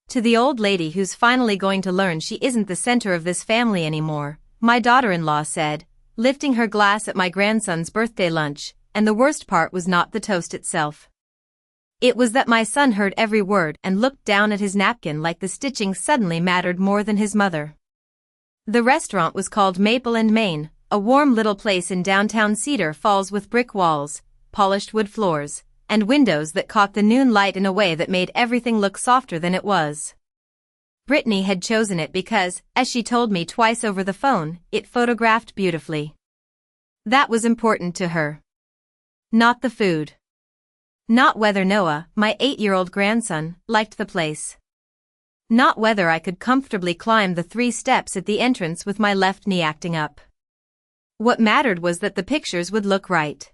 To the old lady who's finally going to learn she isn't the center of this family anymore, my daughter-in-law said, lifting her glass at my grandson's birthday lunch, and the worst part was not the toast itself. It was that my son heard every word and looked down at his napkin like the stitching suddenly mattered more than his mother. The restaurant was called Maple and Main, a warm little place in downtown Cedar Falls with brick walls, polished wood floors, and windows that caught the noon light in a way that made everything look softer than it was. Brittany had chosen it because, as she told me twice over the phone, it photographed beautifully. That was important to her. Not the food. Not whether Noah, my 8-year-old grandson, liked the place. Not whether I could comfortably climb the 3 steps at the entrance with my left knee acting up. What mattered was that the pictures would look right.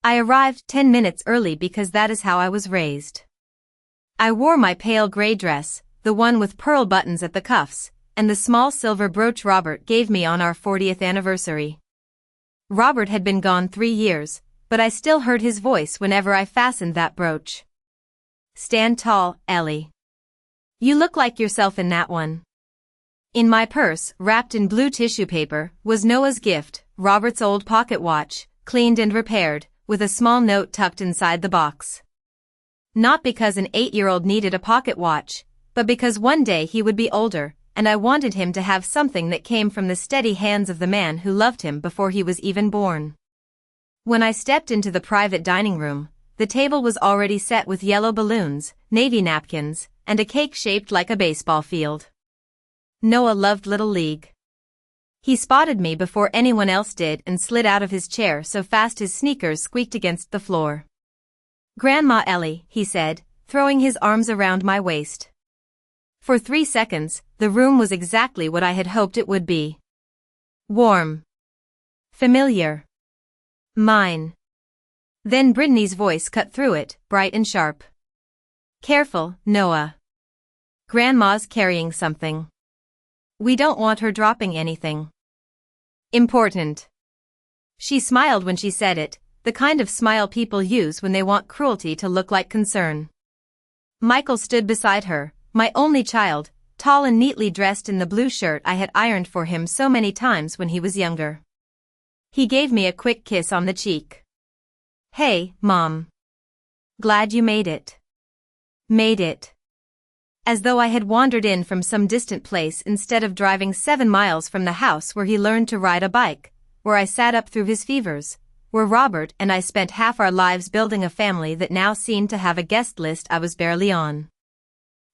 I arrived 10 minutes early because that is how I was raised. I wore my pale gray dress, the one with pearl buttons at the cuffs, and the small silver brooch Robert gave me on our 40th anniversary. Robert had been gone 3 years, but I still heard his voice whenever I fastened that brooch. Stand tall, Ellie. You look like yourself in that one. In my purse, wrapped in blue tissue paper, was Noah's gift, Robert's old pocket watch, cleaned and repaired, with a small note tucked inside the box. Not because an 8-year-old needed a pocket watch, but because one day he would be older, and I wanted him to have something that came from the steady hands of the man who loved him before he was even born. When I stepped into the private dining room, the table was already set with yellow balloons, navy napkins, and a cake shaped like a baseball field. Noah loved Little League. He spotted me before anyone else did and slid out of his chair so fast his sneakers squeaked against the floor. "Grandma Ellie," he said, throwing his arms around my waist. For 3 seconds, the room was exactly what I had hoped it would be. Warm. Familiar. Mine. Then Brittany's voice cut through it, bright and sharp. "Careful, Noah. Grandma's carrying something. We don't want her dropping anything. Important." She smiled when she said it, the kind of smile people use when they want cruelty to look like concern. Michael stood beside her, my only child, tall and neatly dressed in the blue shirt I had ironed for him so many times when he was younger. He gave me a quick kiss on the cheek. "Hey, Mom. Glad you made it." Made it. As though I had wandered in from some distant place instead of driving 7 miles from the house where he learned to ride a bike, where I sat up through his fevers, where Robert and I spent half our lives building a family that now seemed to have a guest list I was barely on.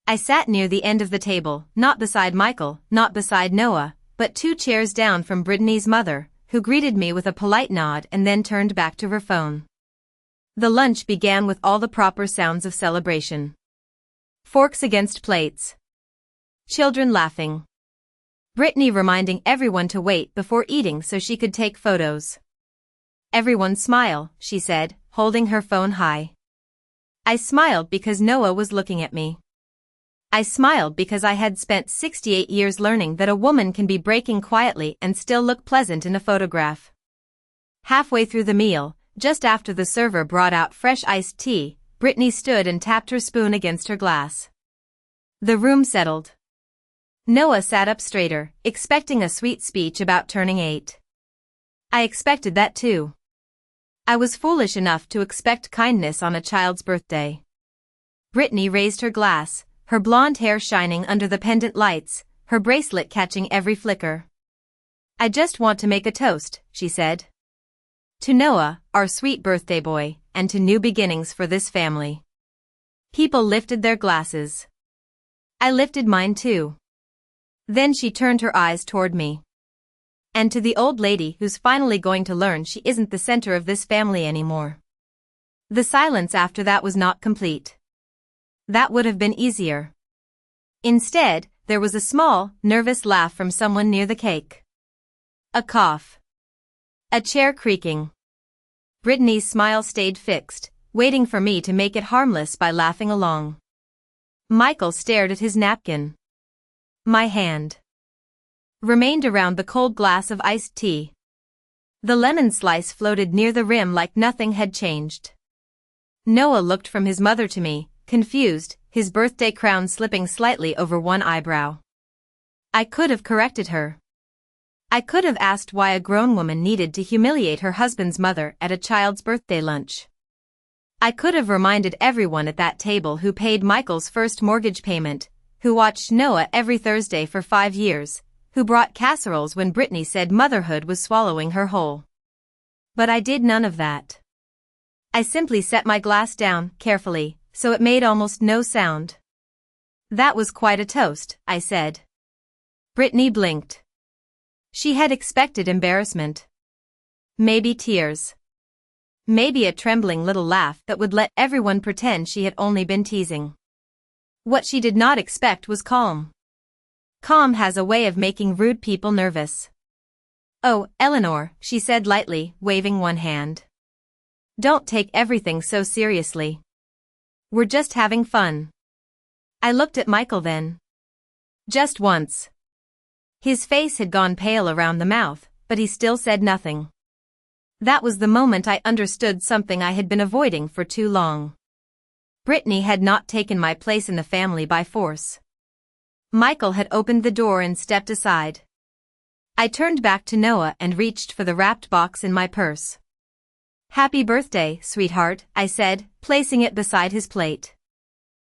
I sat near the end of the table, not beside Michael, not beside Noah, but 2 chairs down from Brittany's mother, who greeted me with a polite nod and then turned back to her phone. The lunch began with all the proper sounds of celebration. Forks against plates. Children laughing. Brittany reminding everyone to wait before eating so she could take photos. "Everyone smile," she said, holding her phone high. I smiled because Noah was looking at me. I smiled because I had spent 68 years learning that a woman can be breaking quietly and still look pleasant in a photograph. Halfway through the meal, just after the server brought out fresh iced tea, Brittany stood and tapped her spoon against her glass. The room settled. Noah sat up straighter, expecting a sweet speech about turning 8. I expected that too. I was foolish enough to expect kindness on a child's birthday. Brittany raised her glass, her blonde hair shining under the pendant lights, her bracelet catching every flicker. "I just want to make a toast," she said. "To Noah, our sweet birthday boy, and to new beginnings for this family." People lifted their glasses. I lifted mine too. Then she turned her eyes toward me. "And to the old lady who's finally going to learn she isn't the center of this family anymore." The silence after that was not complete. That would have been easier. Instead, there was a small, nervous laugh from someone near the cake. A cough. A chair creaking. Brittany's smile stayed fixed, waiting for me to make it harmless by laughing along. Michael stared at his napkin. My hand remained around the cold glass of iced tea. The lemon slice floated near the rim like nothing had changed. Noah looked from his mother to me, confused, his birthday crown slipping slightly over one eyebrow. I could have corrected her. I could have asked why a grown woman needed to humiliate her husband's mother at a child's birthday lunch. I could have reminded everyone at that table who paid Michael's first mortgage payment, who watched Noah every Thursday for 5 years, who brought casseroles when Brittany said motherhood was swallowing her whole. But I did none of that. I simply set my glass down, carefully, so it made almost no sound. That was quite a toast, I said. Brittany blinked. She had expected embarrassment. Maybe tears. Maybe a trembling little laugh that would let everyone pretend she had only been teasing. What she did not expect was calm. Calm has a way of making rude people nervous. "Oh, Eleanor," she said lightly, waving one hand. "Don't take everything so seriously. We're just having fun." I looked at Michael then. Just once. His face had gone pale around the mouth, but he still said nothing. That was the moment I understood something I had been avoiding for too long. Brittany had not taken my place in the family by force. Michael had opened the door and stepped aside. I turned back to Noah and reached for the wrapped box in my purse. "Happy birthday, sweetheart," I said, placing it beside his plate.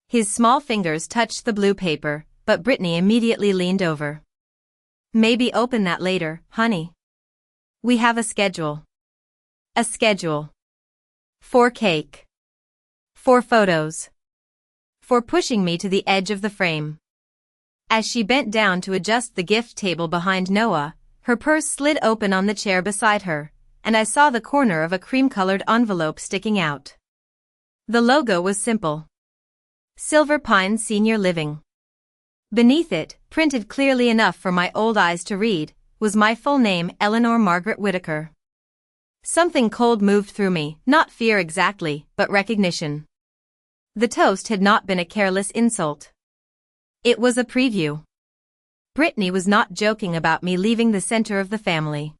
His small fingers touched the blue paper, but Brittany immediately leaned over. "Maybe open that later, honey. We have a schedule." A schedule. 4 cake. 4 photos. 4 pushing me to the edge of the frame. As she bent down to adjust the gift table behind Noah, her purse slid open on the chair beside her, and I saw the corner of a cream-colored envelope sticking out. The logo was simple. Silver Pines Senior Living. Beneath it, printed clearly enough for my old eyes to read, was my full name, Eleanor Margaret Whitaker. Something cold moved through me, not fear exactly, but recognition. The toast had not been a careless insult. It was a preview. Brittany was not joking about me leaving the center of the family.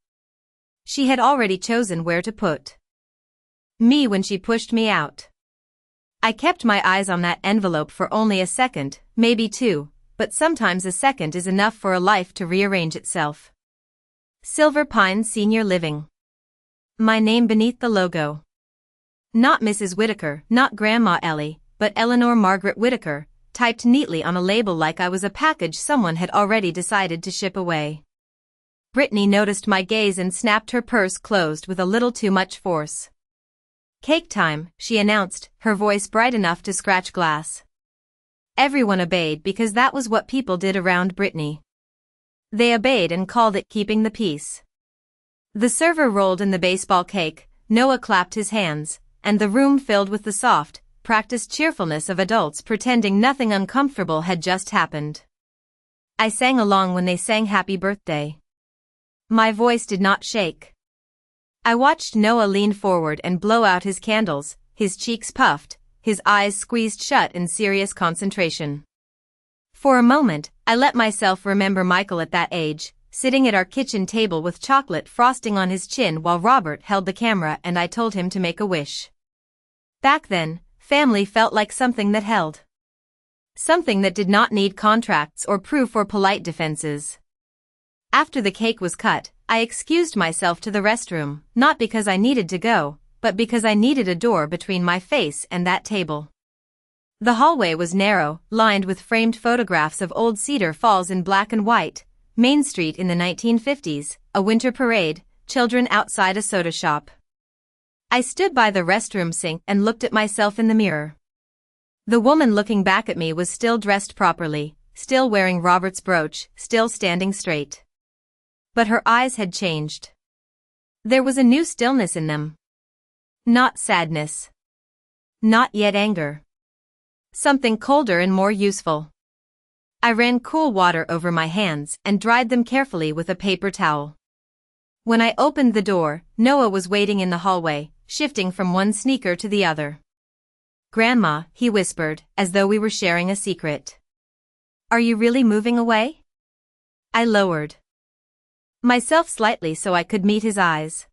She had already chosen where to put me when she pushed me out. I kept my eyes on that envelope for only a second, maybe 2, but sometimes a second is enough for a life to rearrange itself. Silver Pines Senior Living. My name beneath the logo. Not Mrs. Whitaker, not Grandma Ellie, but Eleanor Margaret Whitaker, typed neatly on a label like I was a package someone had already decided to ship away. Brittany noticed my gaze and snapped her purse closed with a little too much force. "Cake time," she announced, her voice bright enough to scratch glass. Everyone obeyed because that was what people did around Brittany. They obeyed and called it keeping the peace. The server rolled in the baseball cake, Noah clapped his hands, and the room filled with the soft, practiced cheerfulness of adults pretending nothing uncomfortable had just happened. I sang along when they sang happy birthday. My voice did not shake. I watched Noah lean forward and blow out his candles, his cheeks puffed, his eyes squeezed shut in serious concentration. For a moment, I let myself remember Michael at that age, sitting at our kitchen table with chocolate frosting on his chin while Robert held the camera and I told him to make a wish. Back then, family felt like something that held. Something that did not need contracts or proof or polite defenses. After the cake was cut, I excused myself to the restroom, not because I needed to go, but because I needed a door between my face and that table. The hallway was narrow, lined with framed photographs of old Cedar Falls in black and white, Main Street in the 1950s, a winter parade, children outside a soda shop. I stood by the restroom sink and looked at myself in the mirror. The woman looking back at me was still dressed properly, still wearing Robert's brooch, still standing straight. But her eyes had changed. There was a new stillness in them. Not sadness. Not yet anger. Something colder and more useful. I ran cool water over my hands and dried them carefully with a paper towel. When I opened the door, Noah was waiting in the hallway, shifting from one sneaker to the other. "Grandma," he whispered, as though we were sharing a secret. "Are you really moving away?" I lowered myself slightly so I could meet his eyes.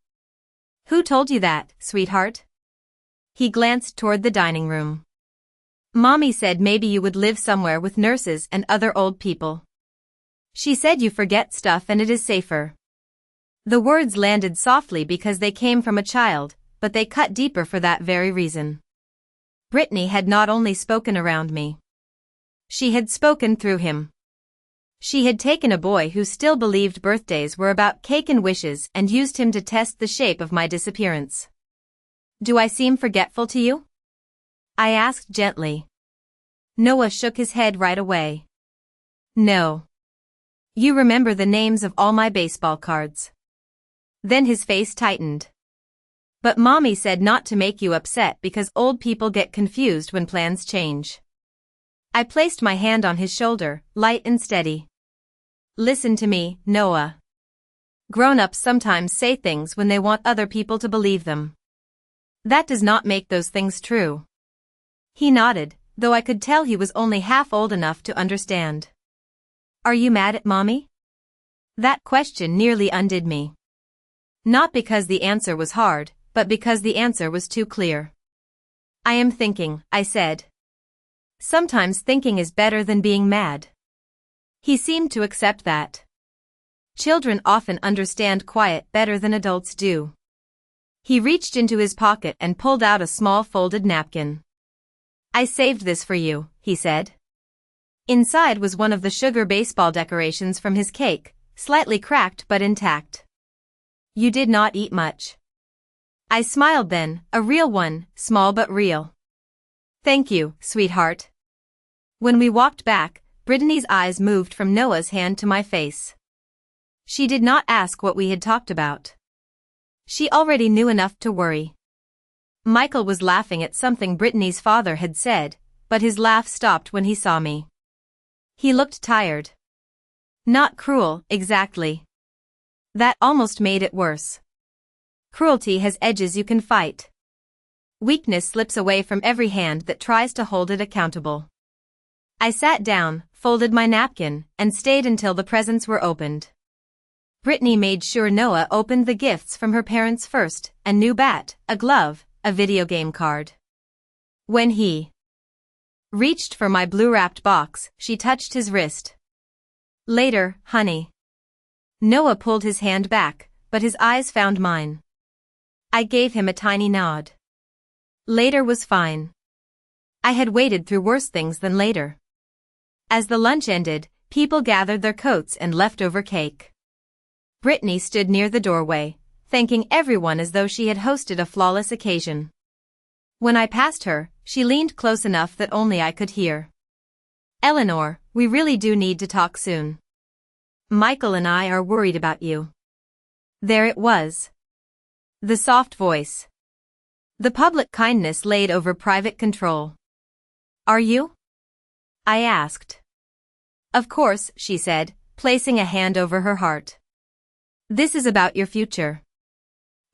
"Who told you that, sweetheart?" He glanced toward the dining room. Mommy said maybe you would live somewhere with nurses and other old people. She said you forget stuff and it is safer. The words landed softly because they came from a child, but they cut deeper for that very reason. Brittany had not only spoken around me. She had spoken through him. She had taken a boy who still believed birthdays were about cake and wishes and used him to test the shape of my disappearance. Do I seem forgetful to you? I asked gently. Noah shook his head right away. No. You remember the names of all my baseball cards. Then his face tightened. But Mommy said not to make you upset because old people get confused when plans change. I placed my hand on his shoulder, light and steady. Listen to me, Noah. Grown-ups sometimes say things when they want other people to believe them. That does not make those things true. He nodded, though I could tell he was only half old enough to understand. Are you mad at Mommy? That question nearly undid me. Not because the answer was hard, but because the answer was too clear. I am thinking, I said. Sometimes thinking is better than being mad. He seemed to accept that. Children often understand quiet better than adults do. He reached into his pocket and pulled out a small folded napkin. I saved this for you, he said. Inside was one of the sugar baseball decorations from his cake, slightly cracked but intact. You did not eat much. I smiled then, a real one, small but real. Thank you, sweetheart. When we walked back, Brittany's eyes moved from Noah's hand to my face. She did not ask what we had talked about. She already knew enough to worry. Michael was laughing at something Brittany's father had said, but his laugh stopped when he saw me. He looked tired. Not cruel, exactly. That almost made it worse. Cruelty has edges you can fight. Weakness slips away from every hand that tries to hold it accountable. I sat down, folded my napkin, and stayed until the presents were opened. Brittany made sure Noah opened the gifts from her parents first, a new bat, a glove, a video game card. When he reached for my blue-wrapped box, she touched his wrist. Later, honey. Noah pulled his hand back, but his eyes found mine. I gave him a tiny nod. Later was fine. I had waited through worse things than later. As the lunch ended, people gathered their coats and leftover cake. Brittany stood near the doorway, thanking everyone as though she had hosted a flawless occasion. When I passed her, she leaned close enough that only I could hear. Eleanor, we really do need to talk soon. Michael and I are worried about you. There it was. The soft voice. The public kindness laid over private control. Are you? I asked. Of course, she said, placing a hand over her heart. This is about your future.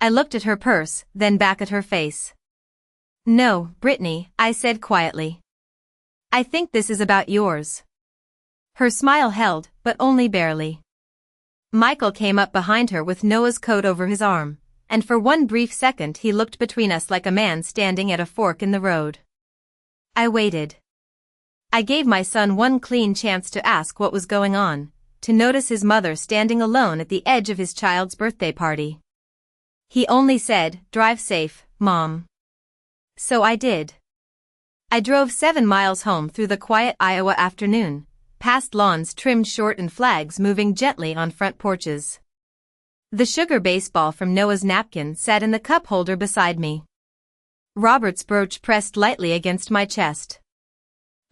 I looked at her purse, then back at her face. No, Brittany, I said quietly. I think this is about yours. Her smile held, but only barely. Michael came up behind her with Noah's coat over his arm, and for one brief second he looked between us like a man standing at a fork in the road. I waited. I gave my son one clean chance to ask what was going on, to notice his mother standing alone at the edge of his child's birthday party. He only said, "Drive safe, Mom." So I did. I drove 7 miles home through the quiet Iowa afternoon, past lawns trimmed short and flags moving gently on front porches. The sugar baseball from Noah's napkin sat in the cup holder beside me. Robert's brooch pressed lightly against my chest.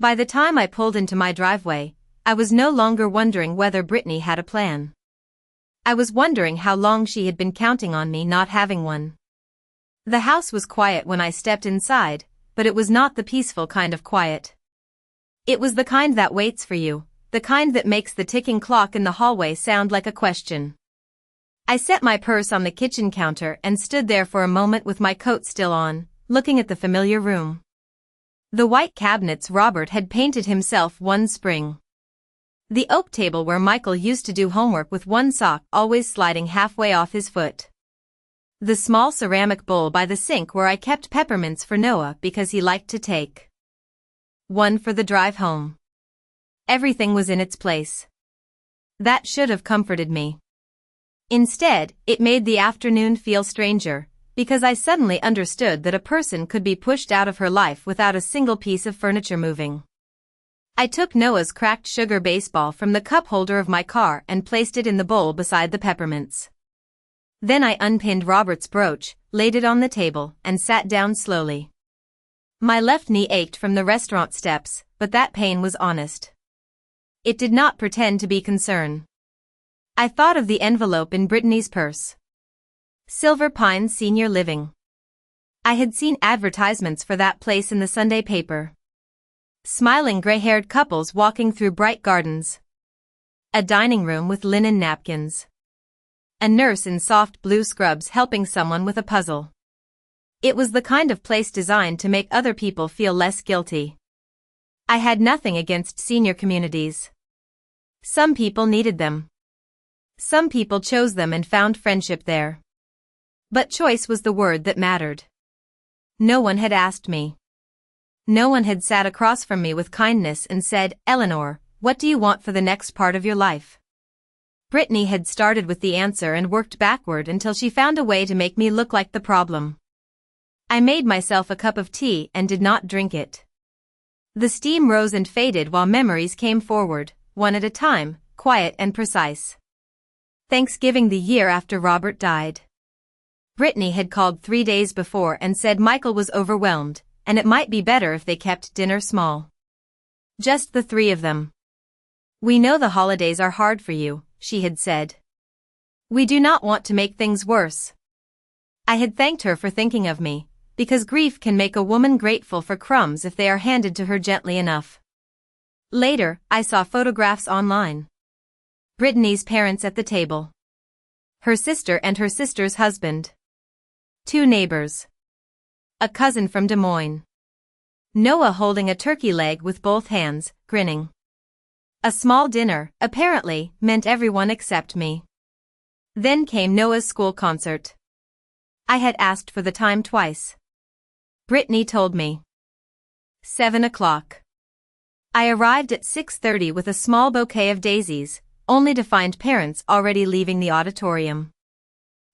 By the time I pulled into my driveway, I was no longer wondering whether Brittany had a plan. I was wondering how long she had been counting on me not having one. The house was quiet when I stepped inside, but it was not the peaceful kind of quiet. It was the kind that waits for you, the kind that makes the ticking clock in the hallway sound like a question. I set my purse on the kitchen counter and stood there for a moment with my coat still on, looking at the familiar room. The white cabinets Robert had painted himself one spring. The oak table where Michael used to do homework with one sock always sliding halfway off his foot. The small ceramic bowl by the sink where I kept peppermints for Noah because he liked to take one for the drive home. Everything was in its place. That should have comforted me. Instead, it made the afternoon feel stranger, because I suddenly understood that a person could be pushed out of her life without a single piece of furniture moving. I took Noah's cracked sugar baseball from the cup holder of my car and placed it in the bowl beside the peppermints. Then I unpinned Robert's brooch, laid it on the table, and sat down slowly. My left knee ached from the restaurant steps, but that pain was honest. It did not pretend to be concern. I thought of the envelope in Brittany's purse. Silver Pines Senior Living. I had seen advertisements for that place in the Sunday paper. Smiling gray-haired couples walking through bright gardens. A dining room with linen napkins. A nurse in soft blue scrubs helping someone with a puzzle. It was the kind of place designed to make other people feel less guilty. I had nothing against senior communities. Some people needed them. Some people chose them and found friendship there. But choice was the word that mattered. No one had asked me. No one had sat across from me with kindness and said, "Eleanor, what do you want for the next part of your life?" Brittany had started with the answer and worked backward until she found a way to make me look like the problem. I made myself a cup of tea and did not drink it. The steam rose and faded while memories came forward, one at a time, quiet and precise. Thanksgiving, the year after Robert died. Brittany had called 3 days before and said Michael was overwhelmed, and it might be better if they kept dinner small. Just the three of them. "We know the holidays are hard for you," she had said. "We do not want to make things worse." I had thanked her for thinking of me, because grief can make a woman grateful for crumbs if they are handed to her gently enough. Later, I saw photographs online. Brittany's parents at the table. Her sister and her sister's husband. 2 neighbors. A cousin from Des Moines. Noah holding a turkey leg with both hands, grinning. A small dinner, apparently, meant everyone except me. Then came Noah's school concert. I had asked for the time twice. Brittany told me. 7 o'clock. I arrived at 6:30 with a small bouquet of daisies, only to find parents already leaving the auditorium.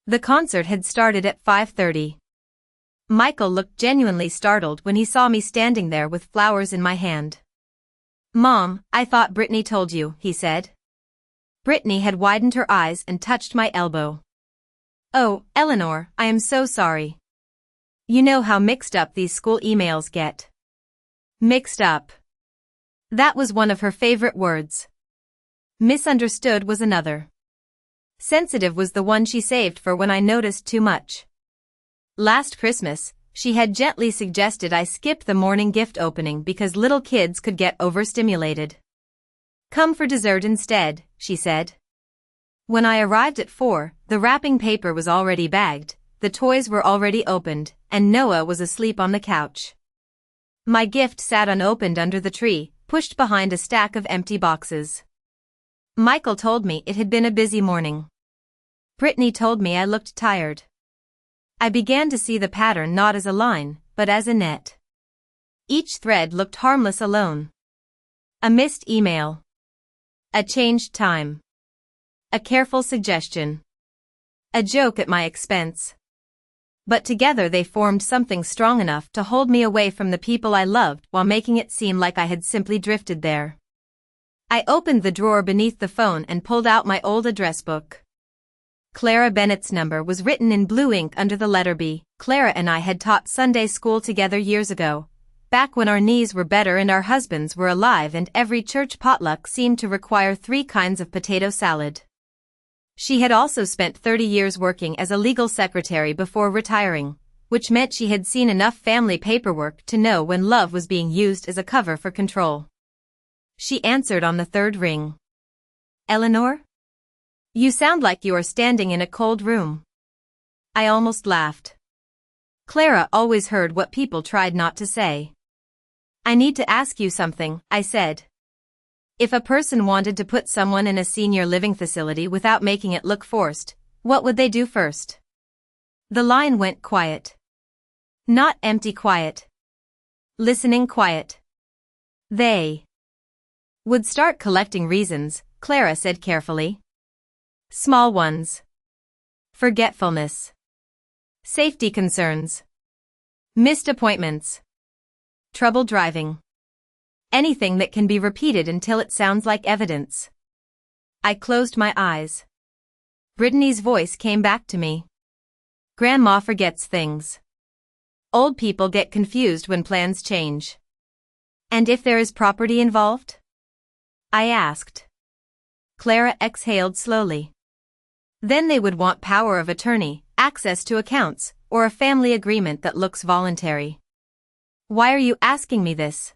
The concert had started at 5:30. Michael looked genuinely startled when he saw me standing there with flowers in my hand. "Mom, I thought Brittany told you," he said. Brittany had widened her eyes and touched my elbow. "Oh, Eleanor, I am so sorry. You know how mixed up these school emails get." Mixed up. That was one of her favorite words. Misunderstood was another. Sensitive was the one she saved for when I noticed too much. Last Christmas, she had gently suggested I skip the morning gift opening because little kids could get overstimulated. "Come for dessert instead," she said. When I arrived at 4, the wrapping paper was already bagged, the toys were already opened, and Noah was asleep on the couch. My gift sat unopened under the tree, pushed behind a stack of empty boxes. Michael told me it had been a busy morning. Brittany told me I looked tired. I began to see the pattern not as a line, but as a net. Each thread looked harmless alone. A missed email. A changed time. A careful suggestion. A joke at my expense. But together they formed something strong enough to hold me away from the people I loved while making it seem like I had simply drifted there. I opened the drawer beneath the phone and pulled out my old address book. Clara Bennett's number was written in blue ink under the letter B. Clara and I had taught Sunday school together years ago, back when our knees were better and our husbands were alive and every church potluck seemed to require 3 kinds of potato salad. She had also spent 30 years working as a legal secretary before retiring, which meant she had seen enough family paperwork to know when love was being used as a cover for control. She answered on the 3rd ring. "Eleanor? You sound like you are standing in a cold room." I almost laughed. Clara always heard what people tried not to say. "I need to ask you something," I said. If a person wanted to put someone in a senior living facility without making it look forced, what would they do first? The line went quiet. Not empty quiet. Listening quiet. They would start collecting reasons, Clara said carefully. Small ones. Forgetfulness. Safety concerns. Missed appointments. Trouble driving. Anything that can be repeated until it sounds like evidence. I closed my eyes. Brittany's voice came back to me. Grandma forgets things. Old people get confused when plans change. And if there is property involved? I asked. Clara exhaled slowly. Then they would want power of attorney, access to accounts, or a family agreement that looks voluntary. Why are you asking me this?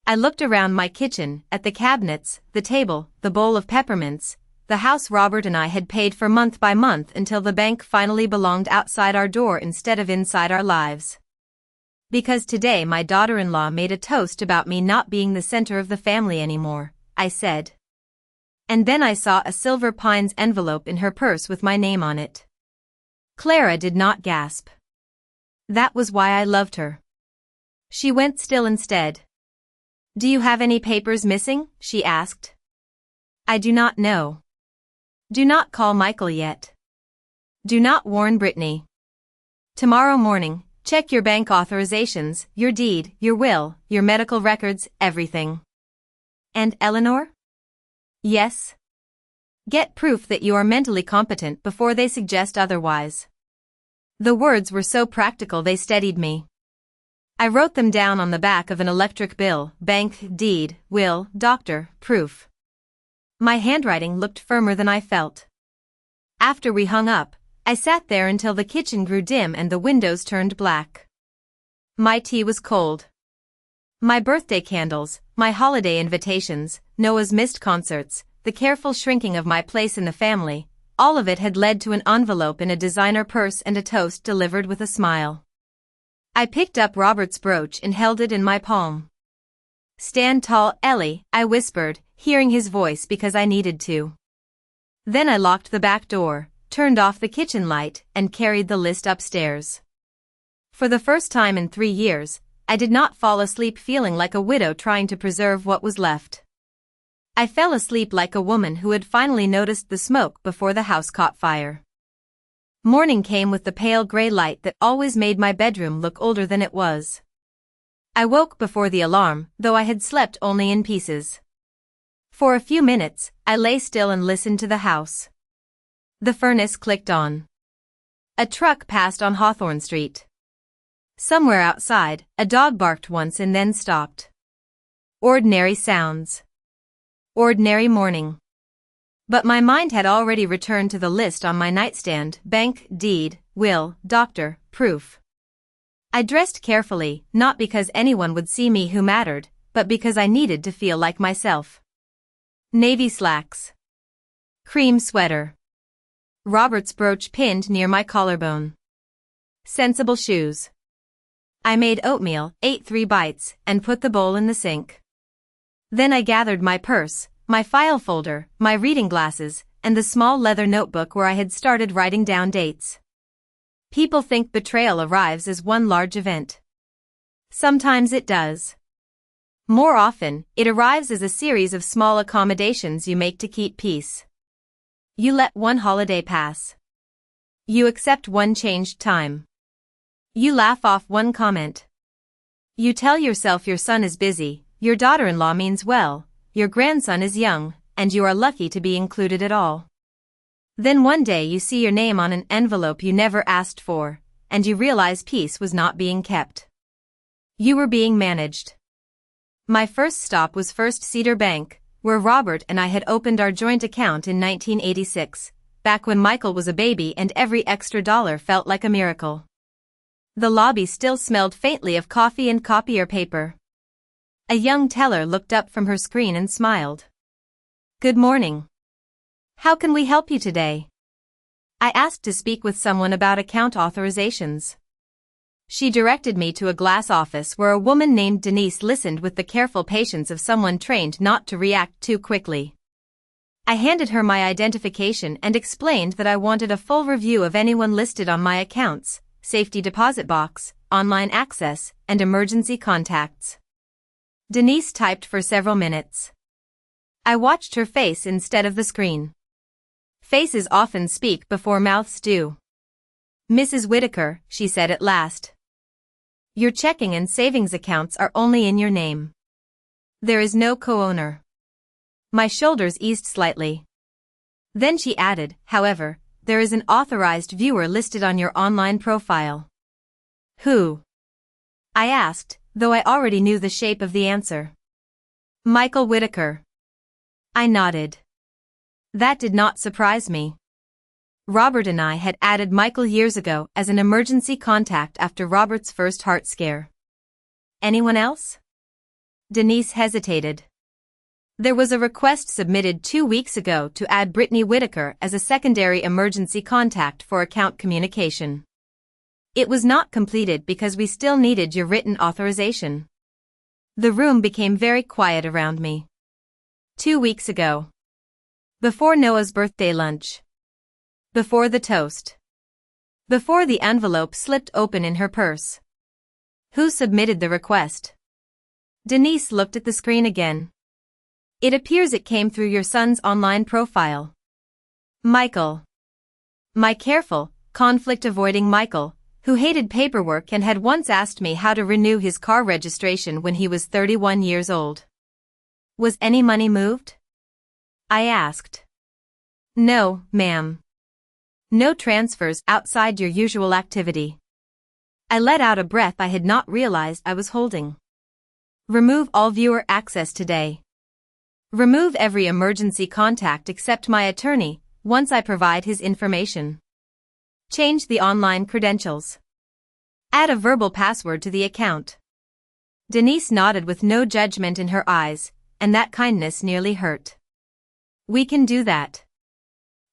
I looked around my kitchen, at the cabinets, the table, the bowl of peppermints, the house Robert and I had paid for month by month until the bank finally belonged outside our door instead of inside our lives. Because today my daughter-in-law made a toast about me not being the center of the family anymore, I said. And then I saw a Silver Pines envelope in her purse with my name on it. Clara did not gasp. That was why I loved her. She went still instead. Do you have any papers missing? She asked. I do not know. Do not call Michael yet. Do not warn Brittany. Tomorrow morning, check your bank authorizations, your deed, your will, your medical records, everything. And Eleanor? Yes. Get proof that you are mentally competent before they suggest otherwise. The words were so practical they steadied me. I wrote them down on the back of an electric bill: bank, deed, will, doctor, proof. My handwriting looked firmer than I felt. After we hung up, I sat there until the kitchen grew dim and the windows turned black. My tea was cold. My birthday candles, my holiday invitations, Noah's missed concerts, the careful shrinking of my place in the family, all of it had led to an envelope in a designer purse and a toast delivered with a smile. I picked up Robert's brooch and held it in my palm. Stand tall, Ellie, I whispered, hearing his voice because I needed to. Then I locked the back door, turned off the kitchen light, and carried the list upstairs. For the first time in 3 years, I did not fall asleep feeling like a widow trying to preserve what was left. I fell asleep like a woman who had finally noticed the smoke before the house caught fire. Morning came with the pale gray light that always made my bedroom look older than it was. I woke before the alarm, though I had slept only in pieces. For a few minutes, I lay still and listened to the house. The furnace clicked on. A truck passed on Hawthorne Street. Somewhere outside, a dog barked once and then stopped. Ordinary sounds. Ordinary morning. But my mind had already returned to the list on my nightstand: bank, deed, will, doctor, proof. I dressed carefully, not because anyone would see me who mattered, but because I needed to feel like myself. Navy slacks. Cream sweater. Robert's brooch pinned near my collarbone. Sensible shoes. I made oatmeal, ate 3 bites, and put the bowl in the sink. Then I gathered my purse, my file folder, my reading glasses, and the small leather notebook where I had started writing down dates. People think betrayal arrives as one large event. Sometimes it does. More often, it arrives as a series of small accommodations you make to keep peace. You let one holiday pass. You accept one changed time. You laugh off one comment. You tell yourself your son is busy, your daughter-in-law means well, your grandson is young, and you are lucky to be included at all. Then one day you see your name on an envelope you never asked for, and you realize peace was not being kept. You were being managed. My first stop was First Cedar Bank, where Robert and I had opened our joint account in 1986, back when Michael was a baby and every extra dollar felt like a miracle. The lobby still smelled faintly of coffee and copier paper. A young teller looked up from her screen and smiled. Good morning. How can we help you today? I asked to speak with someone about account authorizations. She directed me to a glass office where a woman named Denise listened with the careful patience of someone trained not to react too quickly. I handed her my identification and explained that I wanted a full review of anyone listed on my accounts, safety deposit box, online access, and emergency contacts. Denise typed for several minutes. I watched her face instead of the screen. Faces often speak before mouths do. Mrs. Whitaker, she said at last. Your checking and savings accounts are only in your name. There is no co-owner. My shoulders eased slightly. Then she added, however, there is an authorized viewer listed on your online profile. Who? I asked, though I already knew the shape of the answer. Michael Whitaker. I nodded. That did not surprise me. Robert and I had added Michael years ago as an emergency contact after Robert's first heart scare. Anyone else? Denise hesitated. There was a request submitted 2 weeks ago to add Brittany Whitaker as a secondary emergency contact for account communication. It was not completed because we still needed your written authorization. The room became very quiet around me. 2 weeks ago. Before Noah's birthday lunch. Before the toast. Before the envelope slipped open in her purse. Who submitted the request? Denise looked at the screen again. It appears it came through your son's online profile. Michael. My careful, conflict-avoiding Michael, who hated paperwork and had once asked me how to renew his car registration when he was 31 years old. Was any money moved? I asked. No, ma'am. No transfers outside your usual activity. I let out a breath I had not realized I was holding. Remove all viewer access today. Remove every emergency contact except my attorney, once I provide his information. Change the online credentials. Add a verbal password to the account. Denise nodded with no judgment in her eyes, and that kindness nearly hurt. We can do that.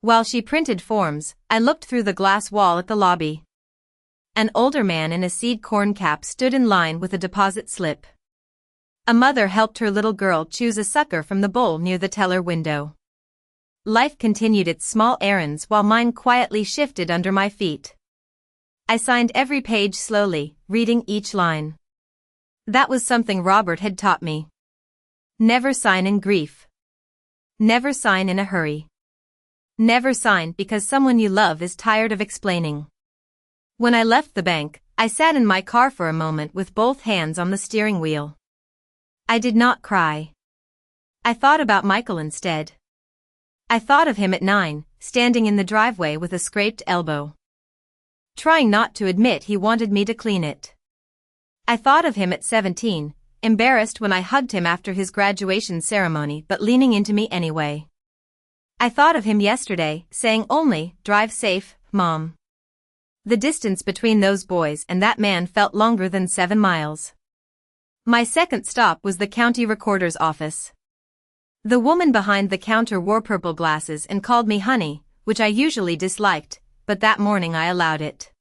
While she printed forms, I looked through the glass wall at the lobby. An older man in a seed corn cap stood in line with a deposit slip. A mother helped her little girl choose a sucker from the bowl near the teller window. Life continued its small errands while mine quietly shifted under my feet. I signed every page slowly, reading each line. That was something Robert had taught me. Never sign in grief. Never sign in a hurry. Never sign because someone you love is tired of explaining. When I left the bank, I sat in my car for a moment with both hands on the steering wheel. I did not cry. I thought about Michael instead. I thought of him at 9, standing in the driveway with a scraped elbow. Trying not to admit he wanted me to clean it. I thought of him at 17, embarrassed when I hugged him after his graduation ceremony but leaning into me anyway. I thought of him yesterday, saying only, "Drive safe, Mom." The distance between those boys and that man felt longer than 7 miles. My second stop was the county recorder's office. The woman behind the counter wore purple glasses and called me honey, which I usually disliked, but that morning I allowed it.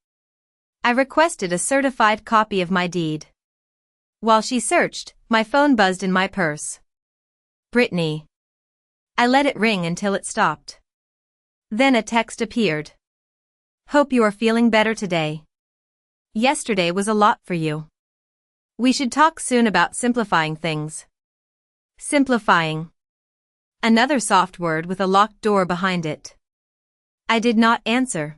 I requested a certified copy of my deed. While she searched, my phone buzzed in my purse. Brittany. I let it ring until it stopped. Then a text appeared. Hope you are feeling better today. Yesterday was a lot for you. We should talk soon about simplifying things. Simplifying. Another soft word with a locked door behind it. I did not answer.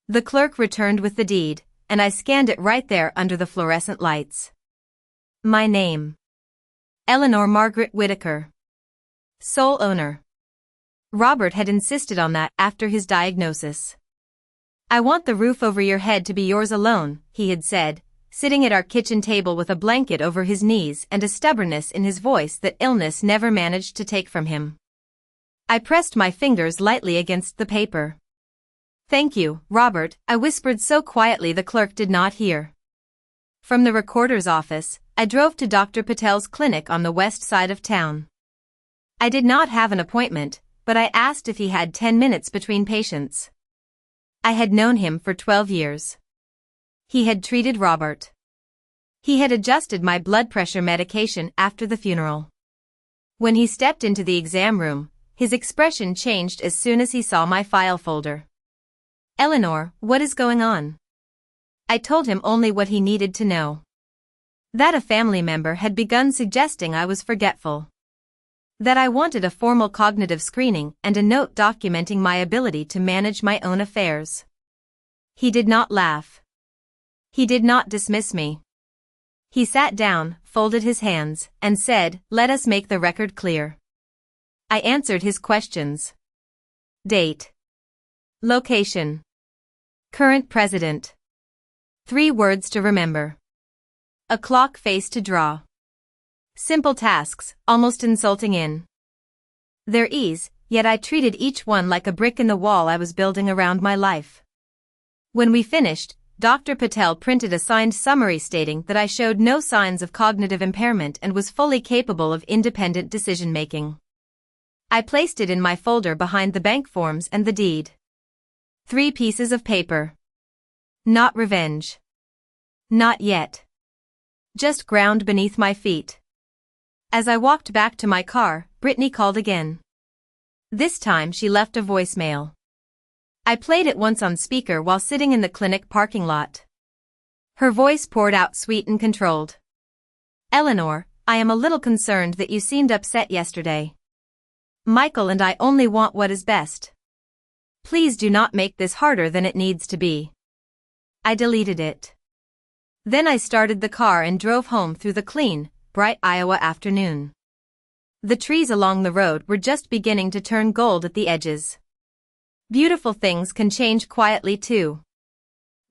The clerk returned with the deed, and I scanned it right there under the fluorescent lights. My name. Eleanor Margaret Whitaker. Sole owner. Robert had insisted on that after his diagnosis. I want the roof over your head to be yours alone, he had said, sitting at our kitchen table with a blanket over his knees and a stubbornness in his voice that illness never managed to take from him. I pressed my fingers lightly against the paper. Thank you, Robert, I whispered so quietly the clerk did not hear. From the recorder's office, I drove to Dr. Patel's clinic on the west side of town. I did not have an appointment, but I asked if he had 10 minutes between patients. I had known him for 12 years. He had treated Robert. He had adjusted my blood pressure medication after the funeral. When he stepped into the exam room, his expression changed as soon as he saw my file folder. Eleanor, what is going on? I told him only what he needed to know. That a family member had begun suggesting I was forgetful. That I wanted a formal cognitive screening and a note documenting my ability to manage my own affairs. He did not laugh. He did not dismiss me. He sat down, folded his hands, and said, "Let us make the record clear." I answered his questions. Date. Location. Current president. 3 words to remember. A clock face to draw. Simple tasks, almost insulting in their ease, yet I treated each one like a brick in the wall I was building around my life. When we finished, Dr. Patel printed a signed summary stating that I showed no signs of cognitive impairment and was fully capable of independent decision-making. I placed it in my folder behind the bank forms and the deed. 3 pieces of paper. Not revenge. Not yet. Just ground beneath my feet. As I walked back to my car, Brittany called again. This time she left a voicemail. I played it once on speaker while sitting in the clinic parking lot. Her voice poured out sweet and controlled. "Eleanor, I am a little concerned that you seemed upset yesterday. Michael and I only want what is best. Please do not make this harder than it needs to be." I deleted it. Then I started the car and drove home through the clean, bright Iowa afternoon. The trees along the road were just beginning to turn gold at the edges. Beautiful things can change quietly too.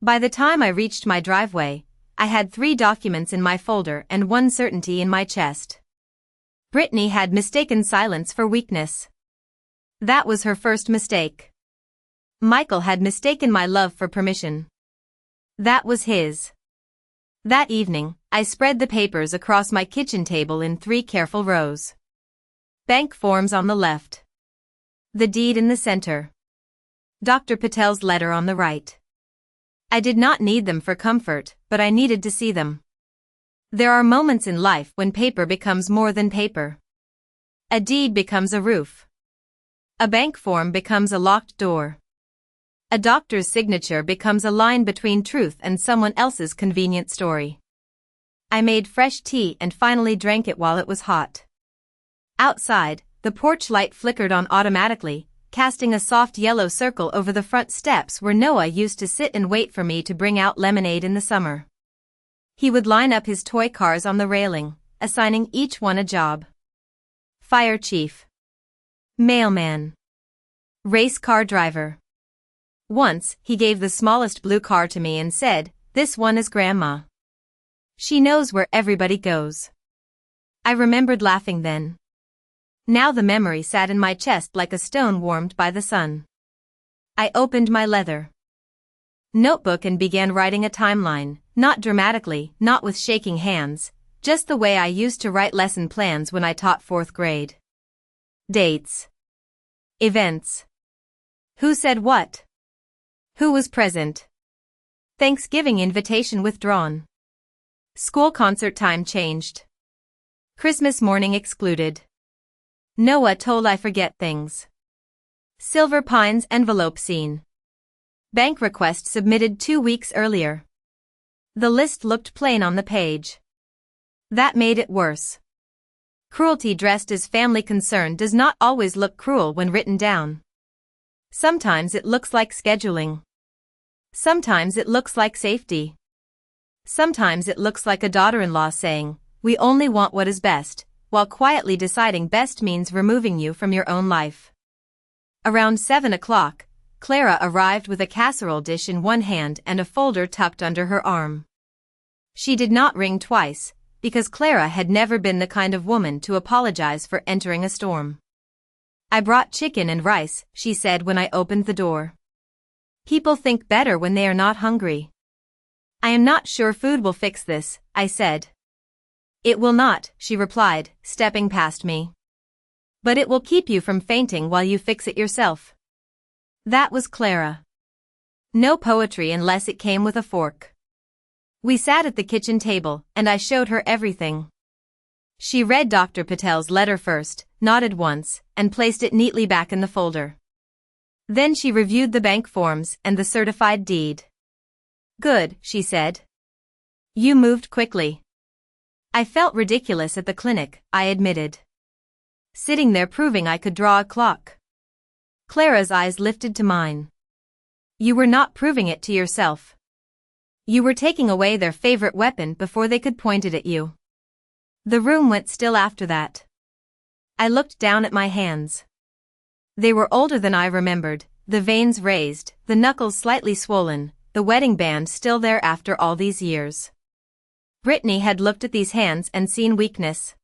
By the time I reached my driveway, I had 3 documents in my folder and 1 certainty in my chest. Brittany had mistaken silence for weakness. That was her first mistake. Michael had mistaken my love for permission. That was his. That evening, I spread the papers across my kitchen table in 3 careful rows. Bank forms on the left. The deed in the center. Dr. Patel's letter on the right. I did not need them for comfort, but I needed to see them. There are moments in life when paper becomes more than paper. A deed becomes a roof. A bank form becomes a locked door. A doctor's signature becomes a line between truth and someone else's convenient story. I made fresh tea and finally drank it while it was hot. Outside, the porch light flickered on automatically, casting a soft yellow circle over the front steps where Noah used to sit and wait for me to bring out lemonade in the summer. He would line up his toy cars on the railing, assigning each one a job. Fire chief. Mailman. Race car driver. Once, he gave the smallest blue car to me and said, "This one is Grandma. She knows where everybody goes." I remembered laughing then. Now the memory sat in my chest like a stone warmed by the sun. I opened my leather notebook and began writing a timeline, not dramatically, not with shaking hands, just the way I used to write lesson plans when I taught 4th grade. Dates. Events. Who said what? Who was present? Thanksgiving invitation withdrawn. School concert time changed. Christmas morning excluded. Noah told I forget things. Silver Pines envelope seen. Bank request submitted 2 weeks earlier. The list looked plain on the page. That made it worse. Cruelty dressed as family concern does not always look cruel when written down. Sometimes it looks like scheduling. Sometimes it looks like safety. Sometimes it looks like a daughter-in-law saying, "We only want what is best," while quietly deciding best means removing you from your own life. Around 7 o'clock, Clara arrived with a casserole dish in one hand and a folder tucked under her arm. She did not ring twice, because Clara had never been the kind of woman to apologize for entering a storm. "I brought chicken and rice," she said when I opened the door. "People think better when they are not hungry." "I am not sure food will fix this," I said. "It will not," she replied, stepping past me. "But it will keep you from fainting while you fix it yourself." That was Clara. No poetry unless it came with a fork. We sat at the kitchen table, and I showed her everything. She read Dr. Patel's letter first, nodded once, and placed it neatly back in the folder. Then she reviewed the bank forms and the certified deed. "Good," she said. "You moved quickly. I felt ridiculous at the clinic, I admitted. Sitting there proving I could draw a clock. Clara's eyes lifted to mine. You were not proving it to yourself. You were taking away their favorite weapon before they could point it at you. The room went still after that. I looked down at my hands. They were older than I remembered, the veins raised, the knuckles slightly swollen, the wedding band still there after all these years. Brittany had looked at these hands and seen weakness.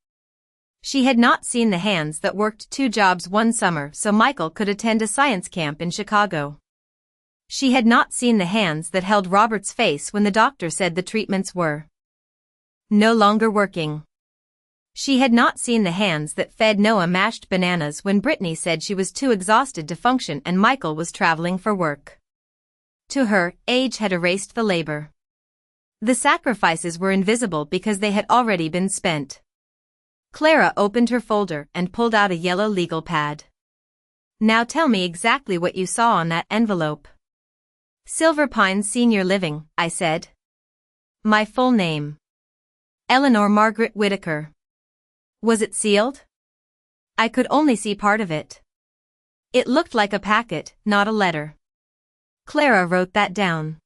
She had not seen the hands that worked 2 jobs one summer so Michael could attend a science camp in Chicago. She had not seen the hands that held Robert's face when the doctor said the treatments were no longer working. She had not seen the hands that fed Noah mashed bananas when Brittany said she was too exhausted to function and Michael was traveling for work. To her, age had erased the labor. The sacrifices were invisible because they had already been spent. Clara opened her folder and pulled out a yellow legal pad. Now tell me exactly what you saw on that envelope. Silver Pines Senior Living, I said. My full name. Eleanor Margaret Whitaker. Was it sealed? I could only see part of it. It looked like a packet, not a letter. Clara wrote that down.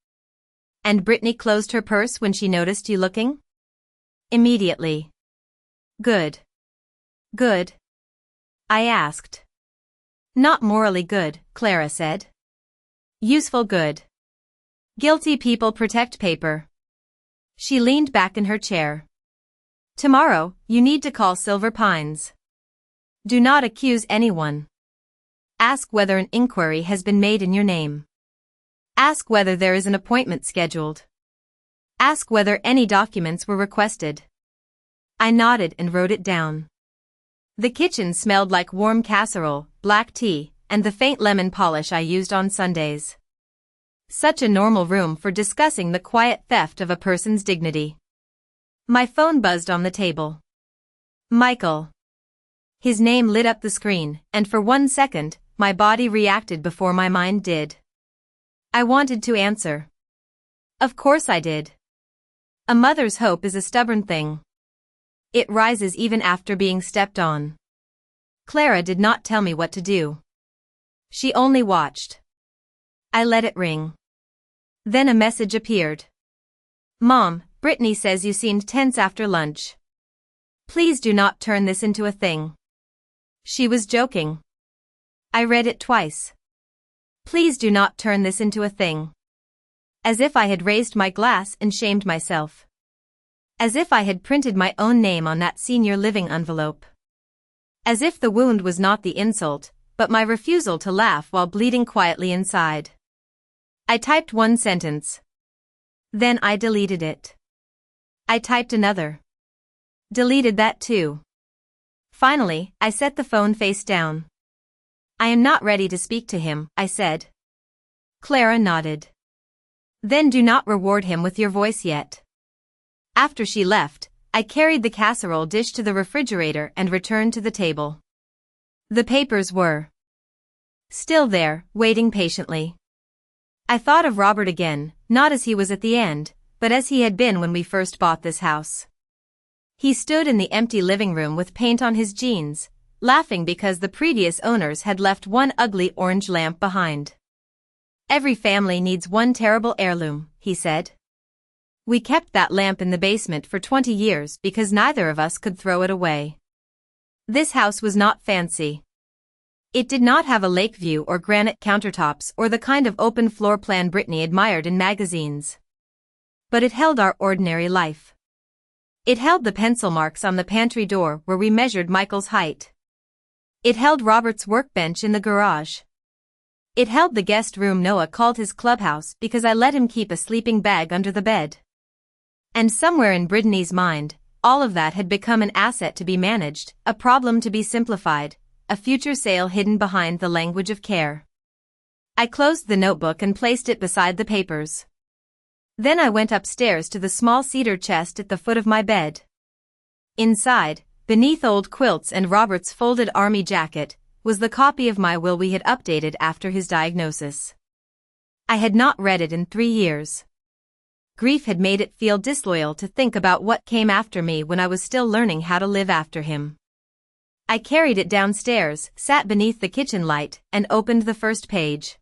And Brittany closed her purse when she noticed you looking? Immediately. Good. Good? I asked. Not morally good, Clara said. Useful good. Guilty people protect paper. She leaned back in her chair. Tomorrow, you need to call Silver Pines. Do not accuse anyone. Ask whether an inquiry has been made in your name. Ask whether there is an appointment scheduled. Ask whether any documents were requested. I nodded and wrote it down. The kitchen smelled like warm casserole, black tea, and the faint lemon polish I used on Sundays. Such a normal room for discussing the quiet theft of a person's dignity. My phone buzzed on the table. Michael. His name lit up the screen, and for 1 second, my body reacted before my mind did. I wanted to answer. Of course I did. A mother's hope is a stubborn thing. It rises even after being stepped on. Clara did not tell me what to do. She only watched. I let it ring. Then a message appeared. Mom, Brittany says you seemed tense after lunch. Please do not turn this into a thing. She was joking. I read it twice. Please do not turn this into a thing. As if I had raised my glass and shamed myself. As if I had printed my own name on that senior living envelope. As if the wound was not the insult, but my refusal to laugh while bleeding quietly inside. I typed 1 sentence. Then I deleted it. I typed another. Deleted that too. Finally, I set the phone face down. I am not ready to speak to him, I said. Clara nodded. Then do not reward him with your voice yet. After she left, I carried the casserole dish to the refrigerator and returned to the table. The papers were still there, waiting patiently. I thought of Robert again, not as he was at the end, but as he had been when we first bought this house. He stood in the empty living room with paint on his jeans, laughing because the previous owners had left one ugly orange lamp behind. Every family needs one terrible heirloom, he said. We kept that lamp in the basement for 20 years because neither of us could throw it away. This house was not fancy. It did not have a lake view or granite countertops or the kind of open floor plan Brittany admired in magazines. But it held our ordinary life. It held the pencil marks on the pantry door where we measured Michael's height. It held Robert's workbench in the garage. It held the guest room Noah called his clubhouse because I let him keep a sleeping bag under the bed. And somewhere in Brittany's mind, all of that had become an asset to be managed, a problem to be simplified, a future sale hidden behind the language of care. I closed the notebook and placed it beside the papers. Then I went upstairs to the small cedar chest at the foot of my bed. Inside, beneath old quilts and Robert's folded army jacket, was the copy of my will we had updated after his diagnosis. I had not read it in 3 years. grief had made it feel disloyal to think about what came after me when I was still learning how to live after him. I carried it downstairs, sat beneath the kitchen light, and opened the first page.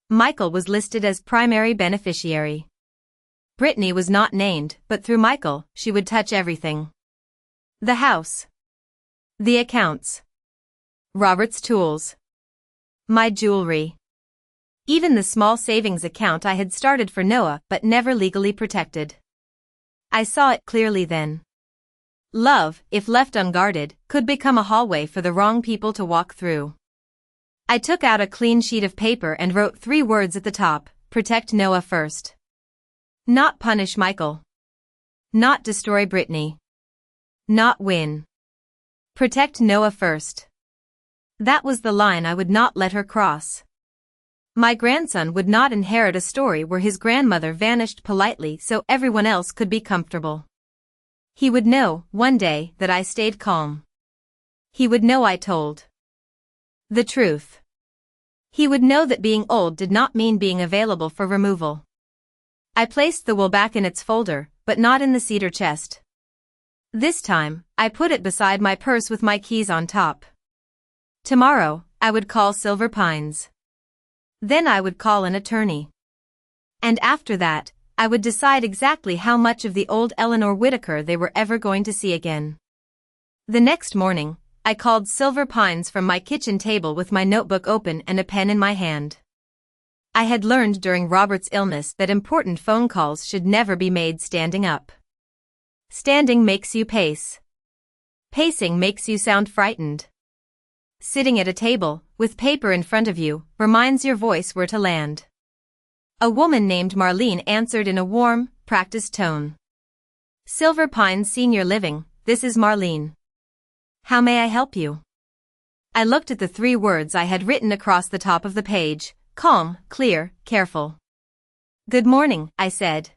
Michael was listed as primary beneficiary. Brittany was not named, but through Michael, she would touch everything. The house. The accounts. Robert's tools. My jewelry. Even the small savings account I had started for Noah but never legally protected. I saw it clearly then. Love, if left unguarded, could become a hallway for the wrong people to walk through. I took out a clean sheet of paper and wrote 3 words at the top: protect Noah first. Not punish Michael. Not destroy Brittany. Not win. Protect Noah first. That was the line I would not let her cross. My grandson would not inherit a story where his grandmother vanished politely so everyone else could be comfortable. He would know, one day, that I stayed calm. He would know I told the truth. He would know that being old did not mean being available for removal. I placed the will back in its folder, but not in the cedar chest. This time, I put it beside my purse with my keys on top. Tomorrow, I would call Silver Pines. Then I would call an attorney. And after that, I would decide exactly how much of the old Eleanor Whitaker they were ever going to see again. The next morning, I called Silver Pines from my kitchen table with my notebook open and a pen in my hand. I had learned during Robert's illness that important phone calls should never be made standing up. Standing makes you pace. Pacing makes you sound frightened. Sitting at a table, with paper in front of you, reminds your voice where to land. A woman named Marlene answered in a warm, practiced tone. Silver Pines Senior Living, this is Marlene. How may I help you? I looked at the 3 words I had written across the top of the page: calm, clear, careful. Good morning, I said.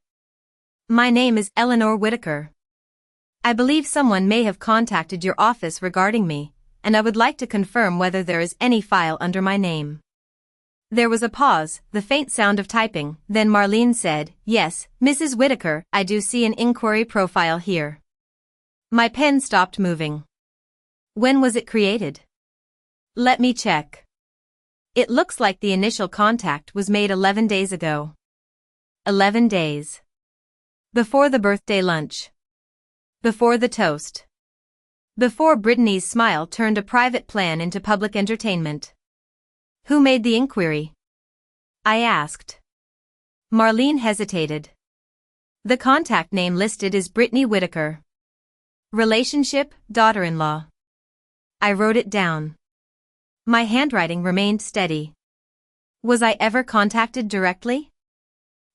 My name is Eleanor Whitaker. I believe someone may have contacted your office regarding me, and I would like to confirm whether there is any file under my name. There was a pause, the faint sound of typing, then Marlene said, Yes, Mrs. Whitaker, I do see an inquiry profile here. My pen stopped moving. When was it created? Let me check. It looks like the initial contact was made 11 days ago. 11 days. Before the birthday lunch. Before the toast. Before Brittany's smile turned a private plan into public entertainment. Who made the inquiry? I asked. Marlene hesitated. The contact name listed is Brittany Whitaker. Relationship, daughter-in-law. I wrote it down. My handwriting remained steady. Was I ever contacted directly?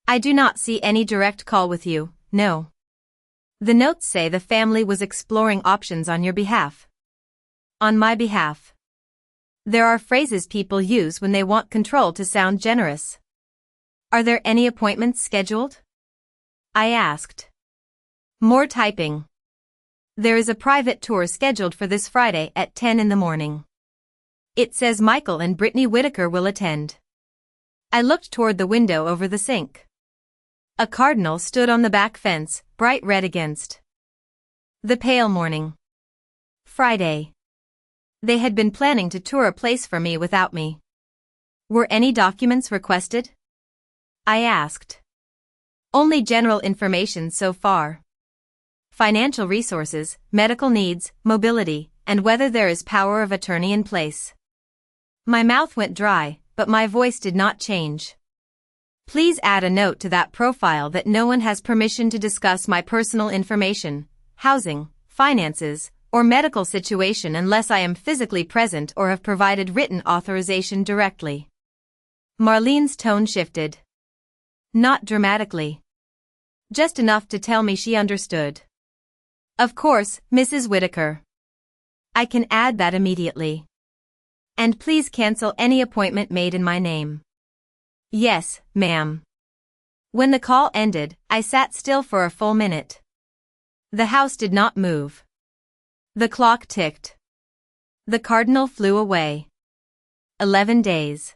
I do not see any direct call with you, no. The notes say the family was exploring options on your behalf. On my behalf. There are phrases people use when they want control to sound generous. Are there any appointments scheduled? I asked. More typing. There is a private tour scheduled for this Friday at 10 in the morning. It says Michael and Brittany Whitaker will attend. I looked toward the window over the sink. A cardinal stood on the back fence, bright red against the pale morning. Friday. They had been planning to tour a place for me without me. Were any documents requested? I asked. Only general information so far. Financial resources, medical needs, mobility, and whether there is power of attorney in place. My mouth went dry, but my voice did not change. Please add a note to that profile that no one has permission to discuss my personal information, housing, finances, or medical situation unless I am physically present or have provided written authorization directly. Marlene's tone shifted. Not dramatically. Just enough to tell me she understood. Of course, Mrs. Whitaker. I can add that immediately. And please cancel any appointment made in my name. Yes, ma'am. When the call ended, I sat still for a full minute. The house did not move. The clock ticked. The cardinal flew away. 11 days.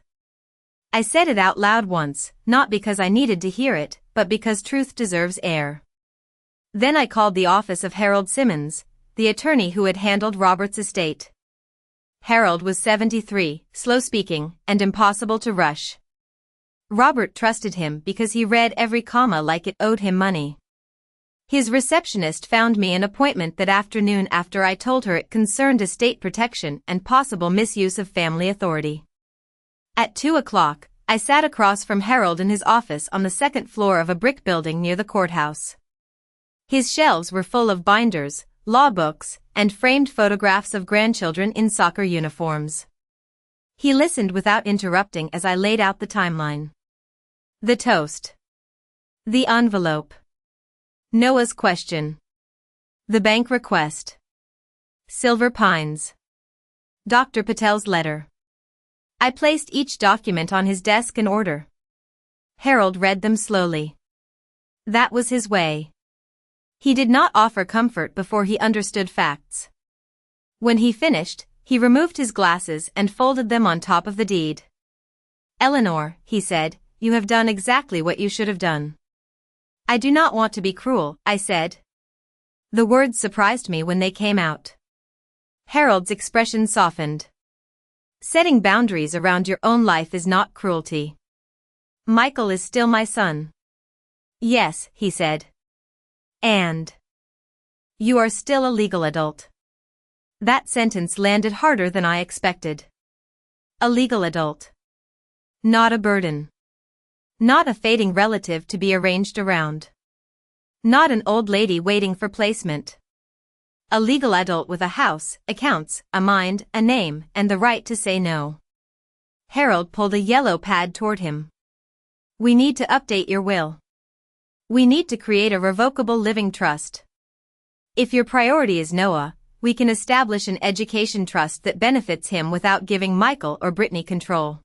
I said it out loud once, not because I needed to hear it, but because truth deserves air. Then I called the office of Harold Simmons, the attorney who had handled Robert's estate. Harold was 73, slow-speaking, and impossible to rush. Robert trusted him because he read every comma like it owed him money. His receptionist found me an appointment that afternoon after I told her it concerned estate protection and possible misuse of family authority. At 2 o'clock, I sat across from Harold in his office on the second floor of a brick building near the courthouse. His shelves were full of binders, law books, and framed photographs of grandchildren in soccer uniforms. He listened without interrupting as I laid out the timeline. The toast. The envelope. Noah's question. The bank request. Silver Pines. Dr. Patel's letter. I placed each document on his desk in order. Harold read them slowly. That was his way. He did not offer comfort before he understood facts. When he finished, he removed his glasses and folded them on top of the deed. "Eleanor," he said, "you have done exactly what you should have done." "I do not want to be cruel," I said. The words surprised me when they came out. Harold's expression softened. "Setting boundaries around your own life is not cruelty. Michael is still my son." "Yes," he said. "And you are still a legal adult." That sentence landed harder than I expected. A legal adult. Not a burden. Not a fading relative to be arranged around. Not an old lady waiting for placement. A legal adult with a house, accounts, a mind, a name, and the right to say no. Harold pulled a yellow pad toward him. "We need to update your will. We need to create a revocable living trust. If your priority is Noah, we can establish an education trust that benefits him without giving Michael or Brittany control.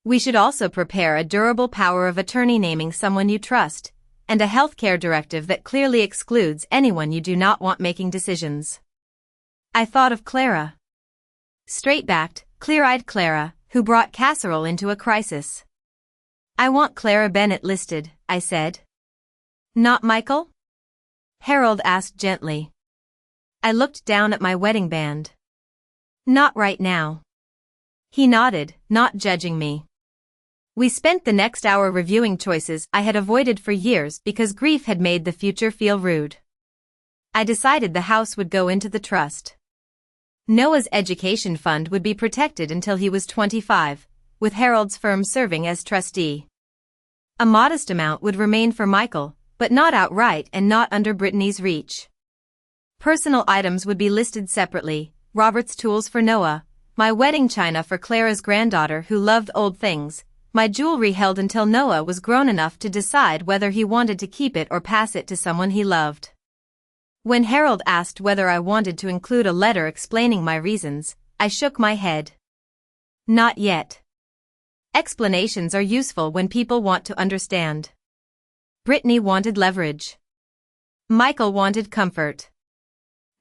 We should also prepare a durable power of attorney naming someone you trust, and a healthcare directive that clearly excludes anyone you do not want making decisions." I thought of Clara. Straight-backed, clear-eyed Clara, who brought casserole into a crisis. "I want Clara Bennett listed," I said. "Not Michael?" Harold asked gently. I looked down at my wedding band. "Not right now." He nodded, not judging me. We spent the next hour reviewing choices I had avoided for years because grief had made the future feel rude. I decided the house would go into the trust. Noah's education fund would be protected until he was 25, with Harold's firm serving as trustee. A modest amount would remain for Michael, but not outright and not under Brittany's reach. Personal items would be listed separately, Robert's tools for Noah, my wedding china for Clara's granddaughter who loved old things, my jewelry held until Noah was grown enough to decide whether he wanted to keep it or pass it to someone he loved. When Harold asked whether I wanted to include a letter explaining my reasons, I shook my head. Not yet. Explanations are useful when people want to understand. Brittany wanted leverage. Michael wanted comfort.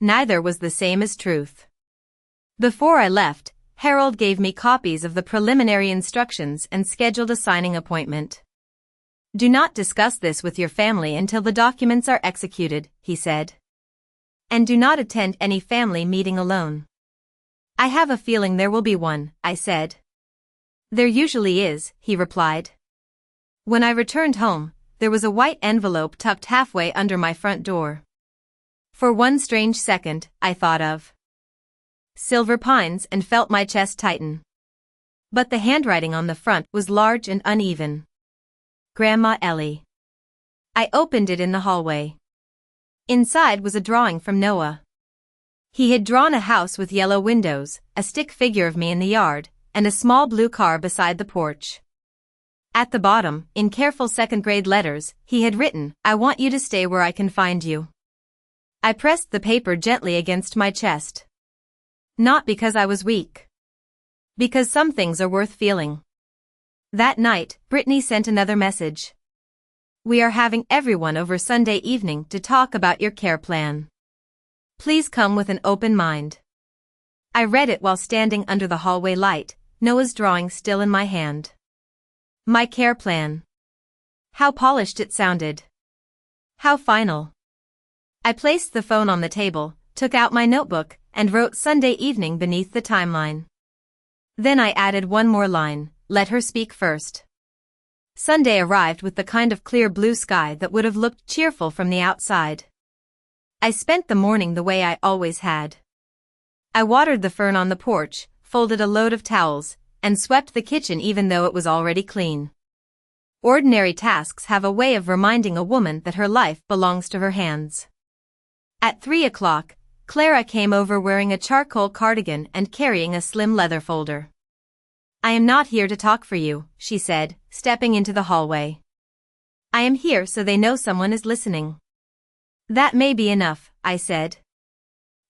Neither was the same as truth. Before I left, Harold gave me copies of the preliminary instructions and scheduled a signing appointment. "Do not discuss this with your family until the documents are executed," he said. "And do not attend any family meeting alone." "I have a feeling there will be one," I said. "There usually is," he replied. When I returned home, there was a white envelope tucked halfway under my front door. For one strange second, I thought of Silver Pines and felt my chest tighten. But the handwriting on the front was large and uneven. Grandma Ellie. I opened it in the hallway. Inside was a drawing from Noah. He had drawn a house with yellow windows, a stick figure of me in the yard, and a small blue car beside the porch. At the bottom, in careful second-grade letters, he had written, "I want you to stay where I can find you." I pressed the paper gently against my chest. Not because I was weak. Because some things are worth feeling. That night, Brittany sent another message. "We are having everyone over Sunday evening to talk about your care plan. Please come with an open mind." I read it while standing under the hallway light, Noah's drawing still in my hand. My care plan. How polished it sounded. How final. I placed the phone on the table, took out my notebook, and wrote Sunday evening beneath the timeline. Then I added one more line, let her speak first. Sunday arrived with the kind of clear blue sky that would have looked cheerful from the outside. I spent the morning the way I always had. I watered the fern on the porch, folded a load of towels, and swept the kitchen even though it was already clean. Ordinary tasks have a way of reminding a woman that her life belongs to her hands. At 3 o'clock, Clara came over wearing a charcoal cardigan and carrying a slim leather folder. I am not here to talk for you, she said, stepping into the hallway. I am here so they know someone is listening. That may be enough, I said.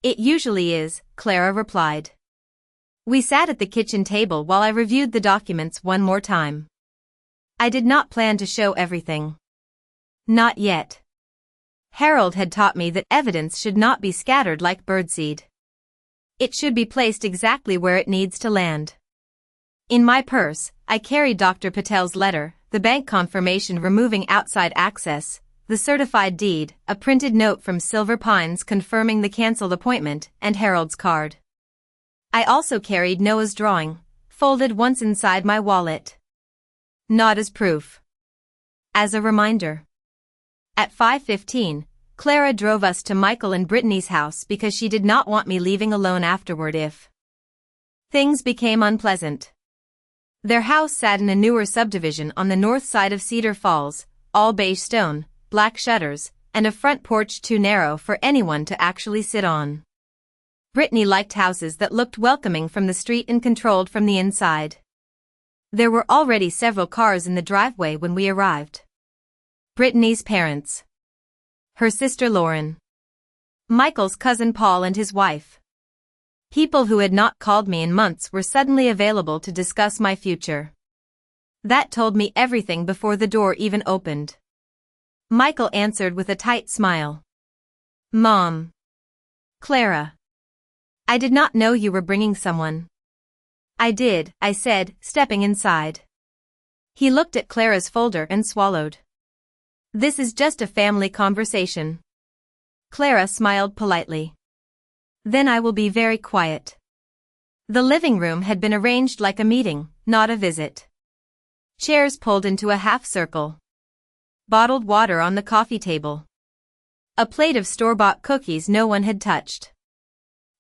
It usually is, Clara replied. We sat at the kitchen table while I reviewed the documents one more time. I did not plan to show everything. Not yet. Harold had taught me that evidence should not be scattered like birdseed. It should be placed exactly where it needs to land. In my purse, I carried Dr. Patel's letter, the bank confirmation removing outside access, the certified deed, a printed note from Silver Pines confirming the cancelled appointment, and Harold's card. I also carried Noah's drawing, folded once inside my wallet. Not as proof. As a reminder. At 5:15, Clara drove us to Michael and Brittany's house because she did not want me leaving alone afterward if things became unpleasant. Their house sat in a newer subdivision on the north side of Cedar Falls, all beige stone, black shutters, and a front porch too narrow for anyone to actually sit on. Brittany liked houses that looked welcoming from the street and controlled from the inside. There were already several cars in the driveway when we arrived. Brittany's parents. Her sister Lauren. Michael's cousin Paul and his wife. People who had not called me in months were suddenly available to discuss my future. That told me everything before the door even opened. Michael answered with a tight smile. Mom. Clara. I did not know you were bringing someone. I did, I said, stepping inside. He looked at Clara's folder and swallowed. This is just a family conversation. Clara smiled politely. Then I will be very quiet. The living room had been arranged like a meeting, not a visit. Chairs pulled into a half circle. Bottled water on the coffee table. A plate of store-bought cookies no one had touched.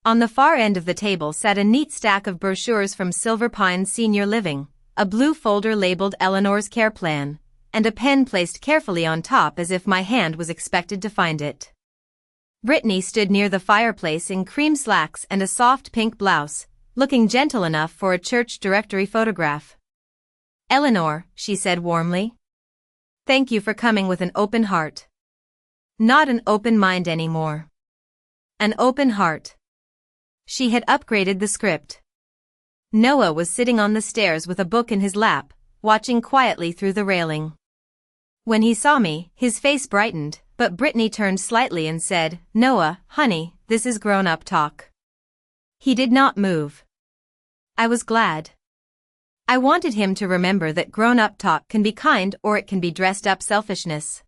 On the far end of the table sat a neat stack of brochures from Silver Pines Senior Living, a blue folder labeled Eleanor's Care Plan, and a pen placed carefully on top as if my hand was expected to find it. Brittany stood near the fireplace in cream slacks and a soft pink blouse, looking gentle enough for a church directory photograph. Eleanor, she said warmly. Thank you for coming with an open heart. Not an open mind anymore. An open heart. She had upgraded the script. Noah was sitting on the stairs with a book in his lap, watching quietly through the railing. When he saw me, his face brightened, but Brittany turned slightly and said, Noah, honey, this is grown-up talk. He did not move. I was glad. I wanted him to remember that grown-up talk can be kind or it can be dressed-up selfishness.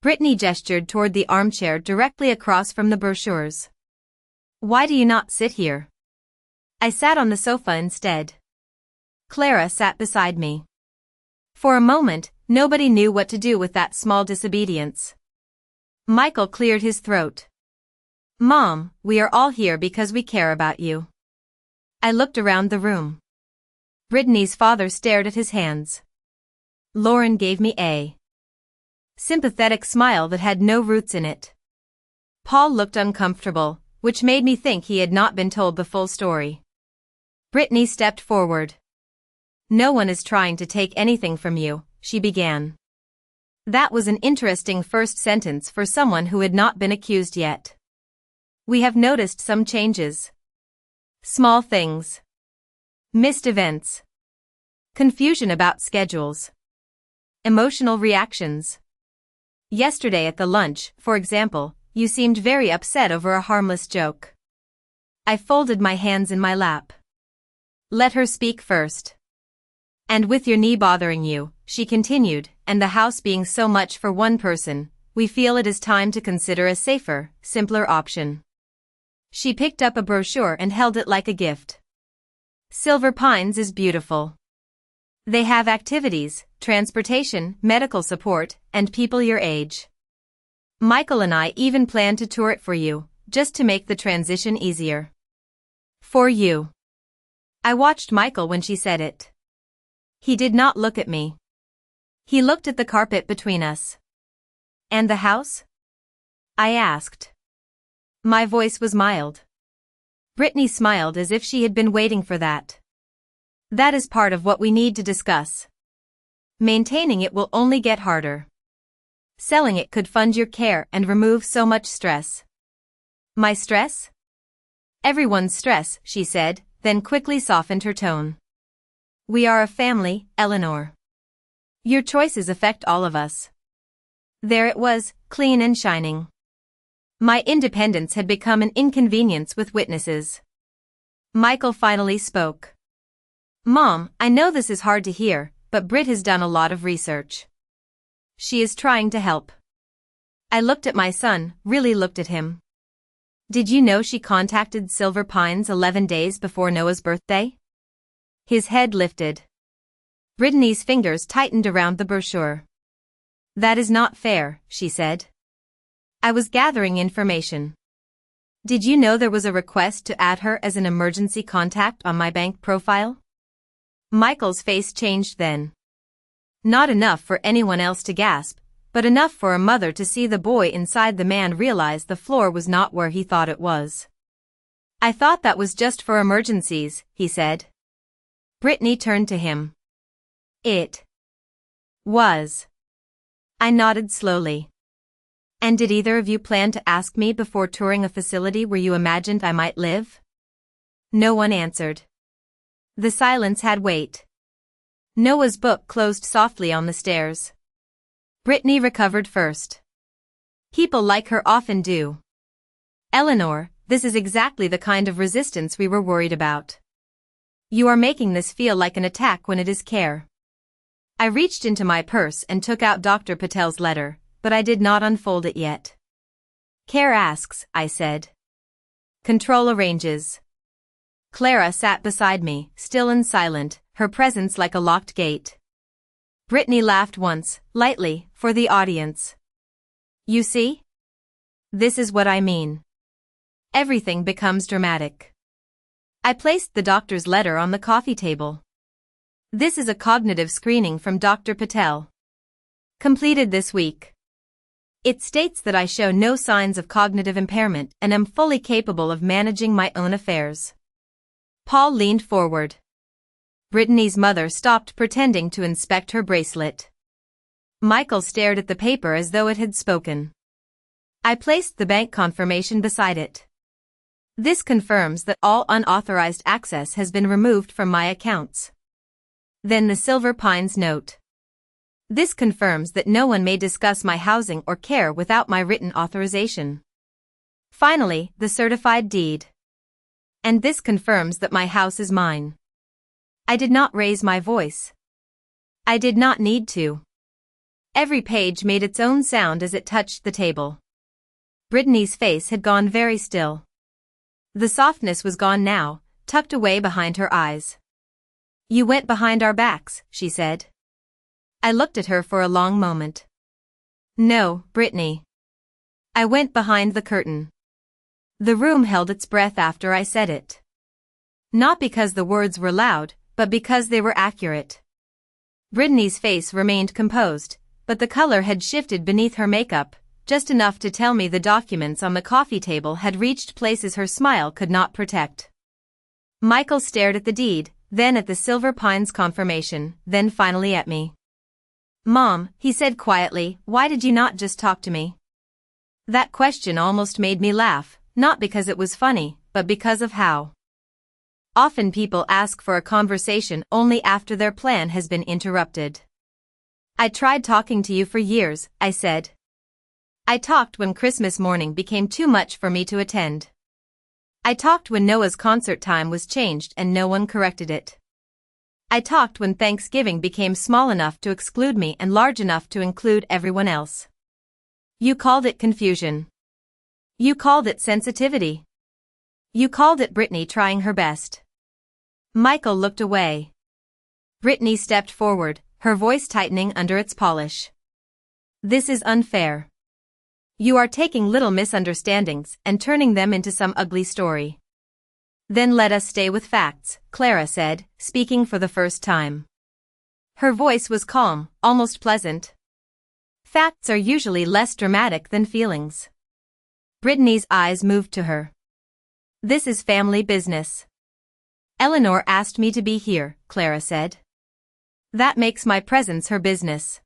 Brittany gestured toward the armchair directly across from the brochures. Why do you not sit here? I sat on the sofa instead. Clara sat beside me. For a moment, nobody knew what to do with that small disobedience. Michael cleared his throat. Mom, we are all here because we care about you. I looked around the room. Brittany's father stared at his hands. Lauren gave me a sympathetic smile that had no roots in it. Paul looked uncomfortable, which made me think he had not been told the full story. Brittany stepped forward. No one is trying to take anything from you, she began. That was an interesting first sentence for someone who had not been accused yet. We have noticed some changes. Small things. Missed events. Confusion about schedules. Emotional reactions. Yesterday at the lunch, for example, you seemed very upset over a harmless joke. I folded my hands in my lap. Let her speak first. And with your knee bothering you, she continued, and the house being so much for one person, we feel it is time to consider a safer, simpler option. She picked up a brochure and held it like a gift. Silver Pines is beautiful. They have activities, transportation, medical support, and people your age. Michael and I even plan to tour it for you, just to make the transition easier. For you. I watched Michael when she said it. He did not look at me. He looked at the carpet between us. And the house? I asked. My voice was mild. Brittany smiled as if she had been waiting for that. That is part of what we need to discuss. Maintaining it will only get harder. Selling it could fund your care and remove so much stress. My stress? Everyone's stress, she said, then quickly softened her tone. We are a family, Eleanor. Your choices affect all of us. There it was, clean and shining. My independence had become an inconvenience with witnesses. Michael finally spoke. Mom, I know this is hard to hear, but Britt has done a lot of research. She is trying to help. I looked at my son, really looked at him. Did you know she contacted Silver Pines 11 days before Noah's birthday? His head lifted. Brittany's fingers tightened around the brochure. That is not fair, she said. I was gathering information. Did you know there was a request to add her as an emergency contact on my bank profile? Michael's face changed then. Not enough for anyone else to gasp, but enough for a mother to see the boy inside the man realize the floor was not where he thought it was. I thought that was just for emergencies, he said. Brittany turned to him. It was. I nodded slowly. And did either of you plan to ask me before touring a facility where you imagined I might live? No one answered. The silence had weight. Noah's book closed softly on the stairs. Brittany recovered first. People like her often do. Eleanor, this is exactly the kind of resistance we were worried about. You are making this feel like an attack when it is care. I reached into my purse and took out Dr. Patel's letter, but I did not unfold it yet. Care asks, I said. Control arranges. Clara sat beside me, still and silent, her presence like a locked gate. Brittany laughed once, lightly, for the audience. You see? This is what I mean. Everything becomes dramatic. I placed the doctor's letter on the coffee table. This is a cognitive screening from Dr. Patel. Completed this week. It states that I show no signs of cognitive impairment and am fully capable of managing my own affairs. Paul leaned forward. Brittany's mother stopped pretending to inspect her bracelet. Michael stared at the paper as though it had spoken. I placed the bank confirmation beside it. This confirms that all unauthorized access has been removed from my accounts. Then the Silver Pines note. This confirms that no one may discuss my housing or care without my written authorization. Finally, the certified deed. And this confirms that my house is mine. I did not raise my voice. I did not need to. Every page made its own sound as it touched the table. Brittany's face had gone very still. The softness was gone now, tucked away behind her eyes. You went behind our backs, she said. I looked at her for a long moment. No, Brittany. I went behind the curtain. The room held its breath after I said it. Not because the words were loud, but because they were accurate. Brittany's face remained composed, but the color had shifted beneath her makeup, just enough to tell me the documents on the coffee table had reached places her smile could not protect. Michael stared at the deed, then at the Silver Pines confirmation, then finally at me. Mom, he said quietly, why did you not just talk to me? That question almost made me laugh, not because it was funny, but because of how often people ask for a conversation only after their plan has been interrupted. I tried talking to you for years, I said. I talked when Christmas morning became too much for me to attend. I talked when Noah's concert time was changed and no one corrected it. I talked when Thanksgiving became small enough to exclude me and large enough to include everyone else. You called it confusion. You called it sensitivity. You called it Brittany trying her best. Michael looked away. Brittany stepped forward, her voice tightening under its polish. This is unfair. You are taking little misunderstandings and turning them into some ugly story. Then let us stay with facts, Clara said, speaking for the first time. Her voice was calm, almost pleasant. Facts are usually less dramatic than feelings. Brittany's eyes moved to her. This is family business. Eleanor asked me to be here, Clara said. That makes my presence her business.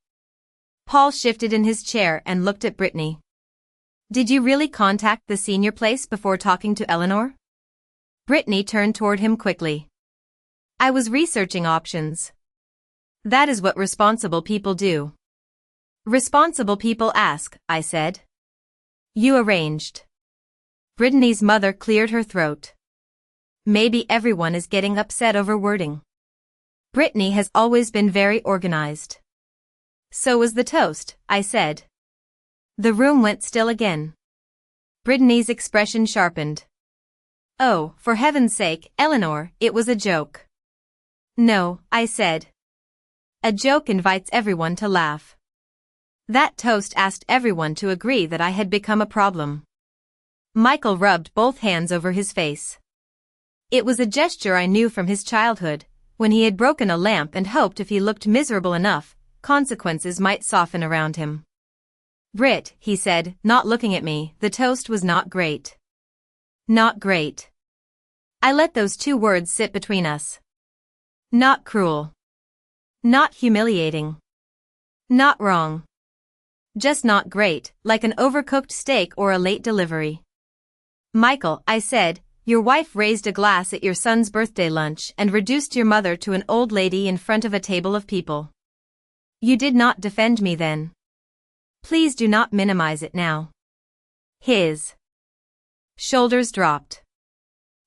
Paul shifted in his chair and looked at Brittany. Did you really contact the senior place before talking to Eleanor? Brittany turned toward him quickly. I was researching options. That is what responsible people do. Responsible people ask, I said. You arranged. Brittany's mother cleared her throat. Maybe everyone is getting upset over wording. Brittany has always been very organized. So was the toast, I said. The room went still again. Brittany's expression sharpened. Oh, for heaven's sake, Eleanor, it was a joke. No, I said. A joke invites everyone to laugh. That toast asked everyone to agree that I had become a problem. Michael rubbed both hands over his face. It was a gesture I knew from his childhood, when he had broken a lamp and hoped if he looked miserable enough, consequences might soften around him. Brit, he said, not looking at me, the toast was not great. Not great. I let those two words sit between us. Not cruel. Not humiliating. Not wrong. Just not great, like an overcooked steak or a late delivery. Michael, I said, your wife raised a glass at your son's birthday lunch and reduced your mother to an old lady in front of a table of people. You did not defend me then. Please do not minimize it now. His shoulders dropped.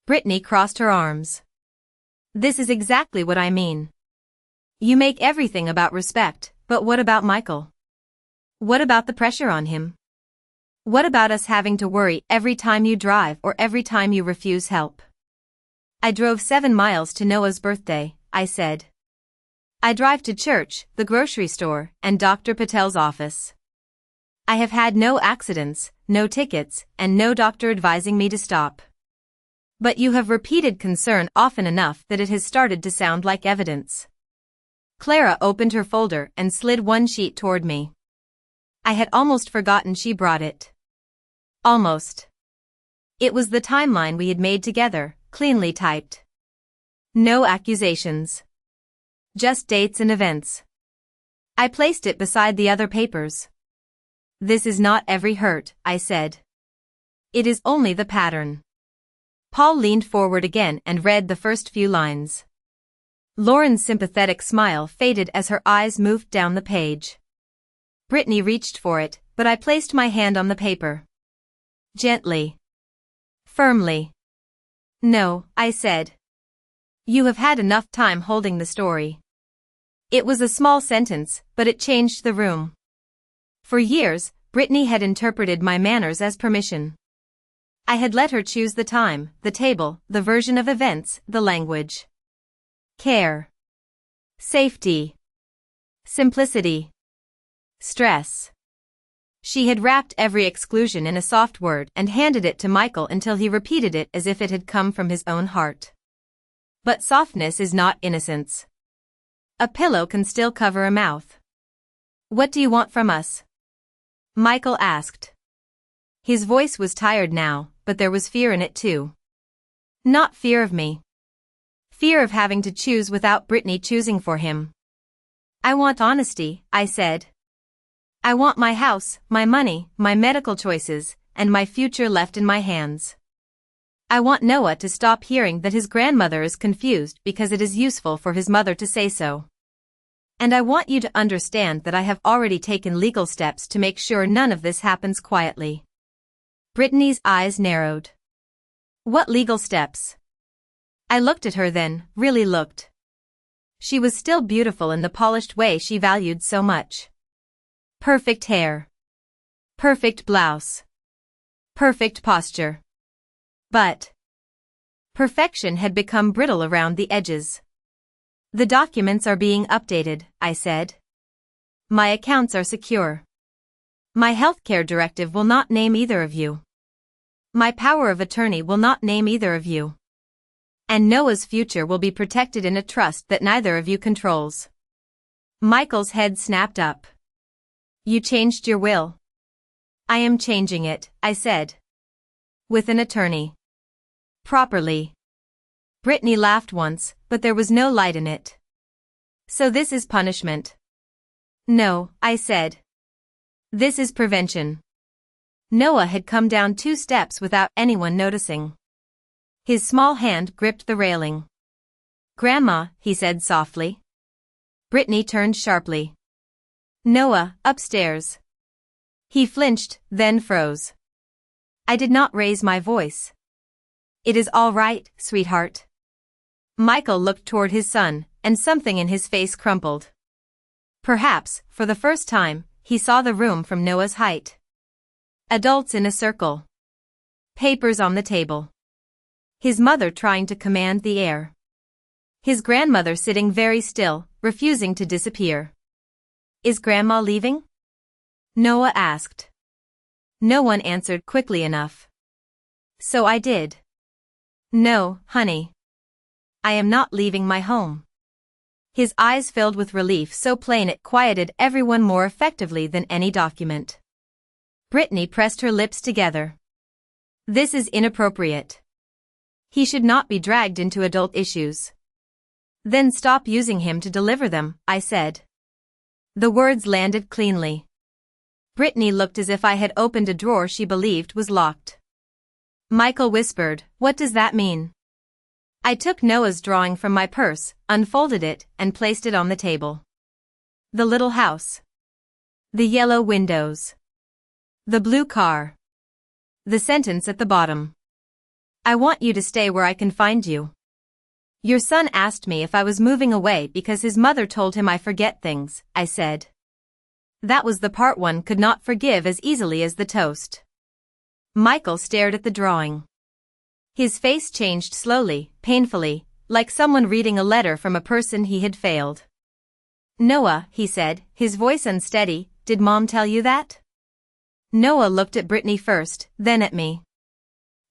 Brittany crossed her arms. This is exactly what I mean. You make everything about respect, but what about Michael? What about the pressure on him? What about us having to worry every time you drive or every time you refuse help? I drove 7 miles to Noah's birthday, I said. I drive to church, the grocery store, and Dr. Patel's office. I have had no accidents, no tickets, and no doctor advising me to stop. But you have repeated concern often enough that it has started to sound like evidence. Clara opened her folder and slid one sheet toward me. I had almost forgotten she brought it. Almost. It was the timeline we had made together, cleanly typed. No accusations. Just dates and events. I placed it beside the other papers. This is not every hurt, I said. It is only the pattern. Paul leaned forward again and read the first few lines. Lauren's sympathetic smile faded as her eyes moved down the page. Brittany reached for it, but I placed my hand on the paper. Gently. Firmly. No, I said. You have had enough time holding the story. It was a small sentence, but it changed the room. For years, Brittany had interpreted my manners as permission. I had let her choose the time, the table, the version of events, the language. Care. Safety. Simplicity. Stress. She had wrapped every exclusion in a soft word and handed it to Michael until he repeated it as if it had come from his own heart. But softness is not innocence. A pillow can still cover a mouth. What do you want from us? Michael asked. His voice was tired now, but there was fear in it too. Not fear of me. Fear of having to choose without Brittany choosing for him. I want honesty, I said. I want my house, my money, my medical choices, and my future left in my hands. I want Noah to stop hearing that his grandmother is confused because it is useful for his mother to say so. And I want you to understand that I have already taken legal steps to make sure none of this happens quietly. Brittany's eyes narrowed. What legal steps? I looked at her then, really looked. She was still beautiful in the polished way she valued so much. Perfect hair. Perfect blouse. Perfect posture. But perfection had become brittle around the edges. The documents are being updated, I said. My accounts are secure. My healthcare directive will not name either of you. My power of attorney will not name either of you. And Noah's future will be protected in a trust that neither of you controls. Michael's head snapped up. You changed your will. I am changing it, I said. With an attorney. Properly. Brittany laughed once, but there was no light in it. So this is punishment. No, I said. This is prevention. Noah had come down 2 steps without anyone noticing. His small hand gripped the railing. Grandma, he said softly. Brittany turned sharply. Noah, upstairs. He flinched, then froze. I did not raise my voice. It is all right, sweetheart. Michael looked toward his son, and something in his face crumpled. Perhaps, for the first time, he saw the room from Noah's height. Adults in a circle. Papers on the table. His mother trying to command the air. His grandmother sitting very still, refusing to disappear. Is Grandma leaving? Noah asked. No one answered quickly enough. So I did. No, honey. I am not leaving my home. His eyes filled with relief so plain it quieted everyone more effectively than any document. Brittany pressed her lips together. This is inappropriate. He should not be dragged into adult issues. Then stop using him to deliver them, I said. The words landed cleanly. Brittany looked as if I had opened a drawer she believed was locked. Michael whispered, what does that mean? I took Noah's drawing from my purse, unfolded it, and placed it on the table. The little house. The yellow windows. The blue car. The sentence at the bottom. I want you to stay where I can find you. Your son asked me if I was moving away because his mother told him I forget things, I said. That was the part one could not forgive as easily as the toast. Michael stared at the drawing. His face changed slowly, painfully, like someone reading a letter from a person he had failed. Noah, he said, his voice unsteady, did Mom tell you that? Noah looked at Brittany first, then at me.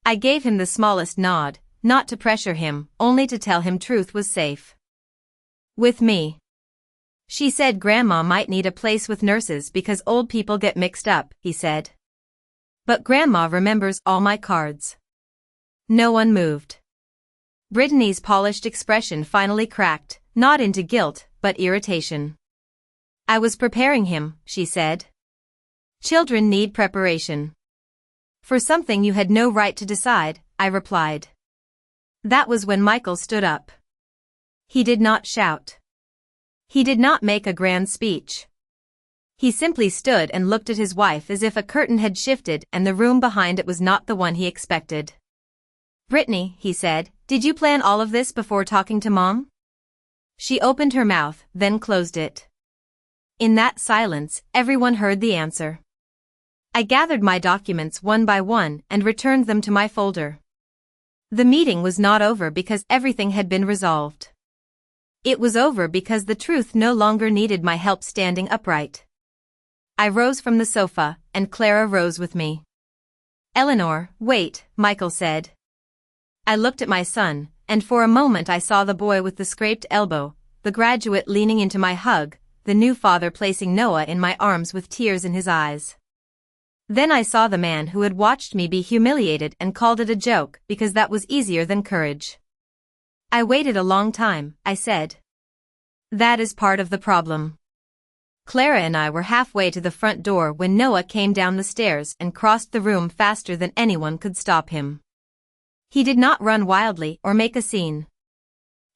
I gave him the smallest nod, not to pressure him, only to tell him truth was safe. With me. She said Grandma might need a place with nurses because old people get mixed up, he said. But Grandma remembers all my cards. No one moved. Brittany's polished expression finally cracked, not into guilt, but irritation. I was preparing him, she said. Children need preparation. For something you had no right to decide, I replied. That was when Michael stood up. He did not shout. He did not make a grand speech. He simply stood and looked at his wife as if a curtain had shifted and the room behind it was not the one he expected. Brittany, he said, did you plan all of this before talking to Mom? She opened her mouth, then closed it. In that silence, everyone heard the answer. I gathered my documents one by one and returned them to my folder. The meeting was not over because everything had been resolved. It was over because the truth no longer needed my help standing upright. I rose from the sofa, and Clara rose with me. Eleanor, wait, Michael said. I looked at my son, and for a moment I saw the boy with the scraped elbow, the graduate leaning into my hug, the new father placing Noah in my arms with tears in his eyes. Then I saw the man who had watched me be humiliated and called it a joke because that was easier than courage. I waited a long time, I said. That is part of the problem. Clara and I were halfway to the front door when Noah came down the stairs and crossed the room faster than anyone could stop him. He did not run wildly or make a scene.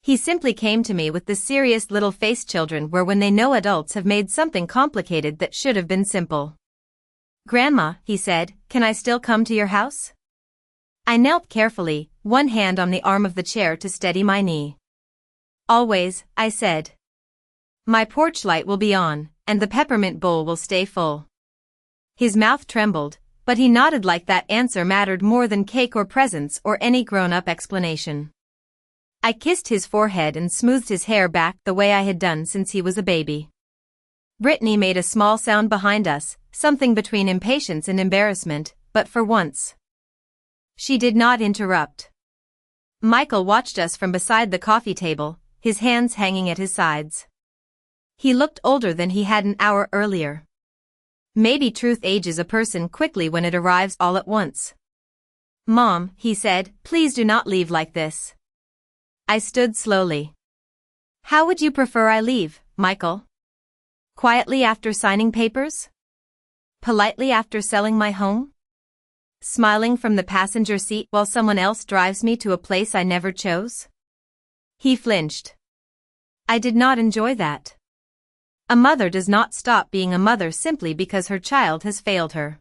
He simply came to me with the serious little face children wear when they know adults have made something complicated that should have been simple. Grandma, he said, can I still come to your house? I knelt carefully, one hand on the arm of the chair to steady my knee. Always, I said. My porch light will be on, and the peppermint bowl will stay full. His mouth trembled, but he nodded like that answer mattered more than cake or presents or any grown-up explanation. I kissed his forehead and smoothed his hair back the way I had done since he was a baby. Brittany made a small sound behind us, something between impatience and embarrassment, but for once, she did not interrupt. Michael watched us from beside the coffee table, his hands hanging at his sides. He looked older than he had an hour earlier. Maybe truth ages a person quickly when it arrives all at once. Mom, he said, please do not leave like this. I stood slowly. How would you prefer I leave, Michael? Quietly after signing papers? Politely after selling my home? Smiling from the passenger seat while someone else drives me to a place I never chose? He flinched. I did not enjoy that. A mother does not stop being a mother simply because her child has failed her.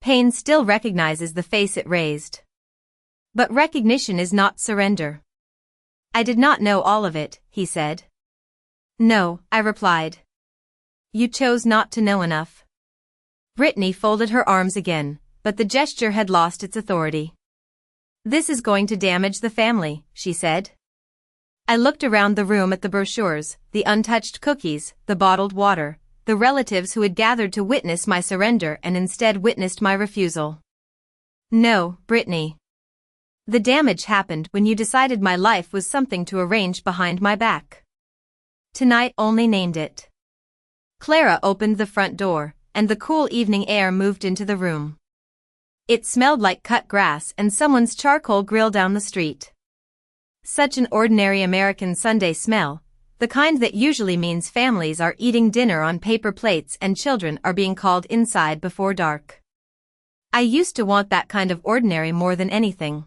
Pain still recognizes the face it raised. But recognition is not surrender. I did not know all of it, he said. No, I replied. You chose not to know enough. Brittany folded her arms again, but the gesture had lost its authority. This is going to damage the family, she said. I looked around the room at the brochures, the untouched cookies, the bottled water, the relatives who had gathered to witness my surrender and instead witnessed my refusal. No, Brittany. The damage happened when you decided my life was something to arrange behind my back. Tonight only named it. Clara opened the front door, and the cool evening air moved into the room. It smelled like cut grass and someone's charcoal grill down the street. Such an ordinary American Sunday smell, the kind that usually means families are eating dinner on paper plates and children are being called inside before dark. I used to want that kind of ordinary more than anything.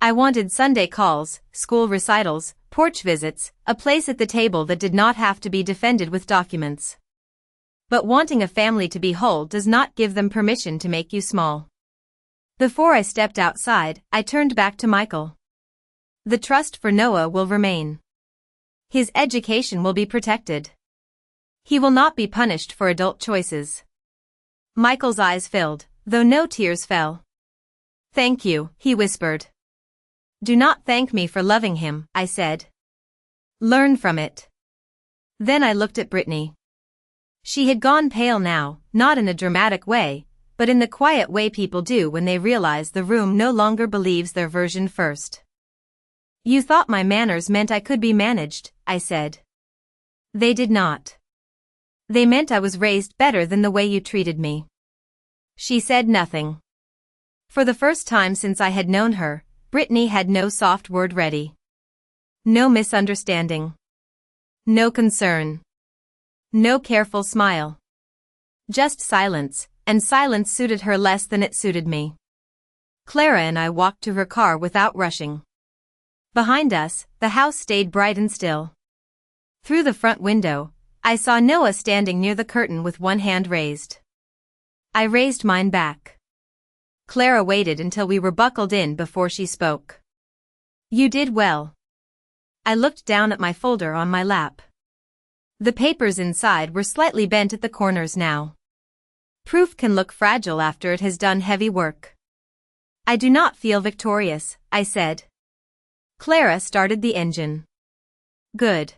I wanted Sunday calls, school recitals, porch visits, a place at the table that did not have to be defended with documents. But wanting a family to be whole does not give them permission to make you small. Before I stepped outside, I turned back to Michael. The trust for Noah will remain. His education will be protected. He will not be punished for adult choices. Michael's eyes filled, though no tears fell. Thank you, he whispered. Do not thank me for loving him, I said. Learn from it. Then I looked at Brittany. She had gone pale now, not in a dramatic way, but in the quiet way people do when they realize the room no longer believes their version first. You thought my manners meant I could be managed, I said. They did not. They meant I was raised better than the way you treated me. She said nothing. For the first time since I had known her, Brittany had no soft word ready. No misunderstanding. No concern. No careful smile. Just silence, and silence suited her less than it suited me. Clara and I walked to her car without rushing. Behind us, the house stayed bright and still. Through the front window, I saw Noah standing near the curtain with one hand raised. I raised mine back. Clara waited until we were buckled in before she spoke. You did well. I looked down at my folder on my lap. The papers inside were slightly bent at the corners now. Proof can look fragile after it has done heavy work. I do not feel victorious, I said. Clara started the engine. Good.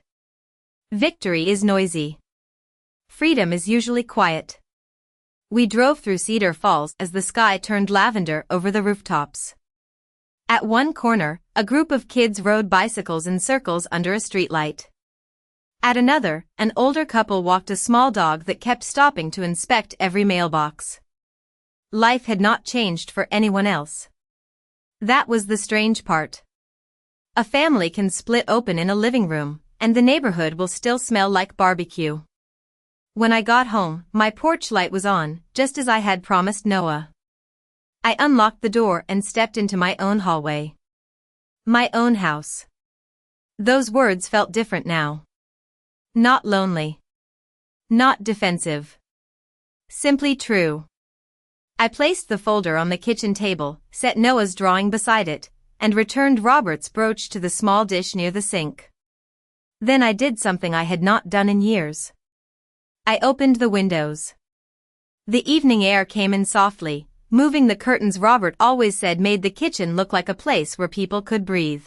Victory is noisy. Freedom is usually quiet. We drove through Cedar Falls as the sky turned lavender over the rooftops. At one corner, a group of kids rode bicycles in circles under a streetlight. At another, an older couple walked a small dog that kept stopping to inspect every mailbox. Life had not changed for anyone else. That was the strange part. A family can split open in a living room, and the neighborhood will still smell like barbecue. When I got home, my porch light was on, just as I had promised Noah. I unlocked the door and stepped into my own hallway. My own house. Those words felt different now. Not lonely. Not defensive. Simply true. I placed the folder on the kitchen table, set Noah's drawing beside it, and returned Robert's brooch to the small dish near the sink. Then I did something I had not done in years. I opened the windows. The evening air came in softly, moving the curtains Robert always said made the kitchen look like a place where people could breathe.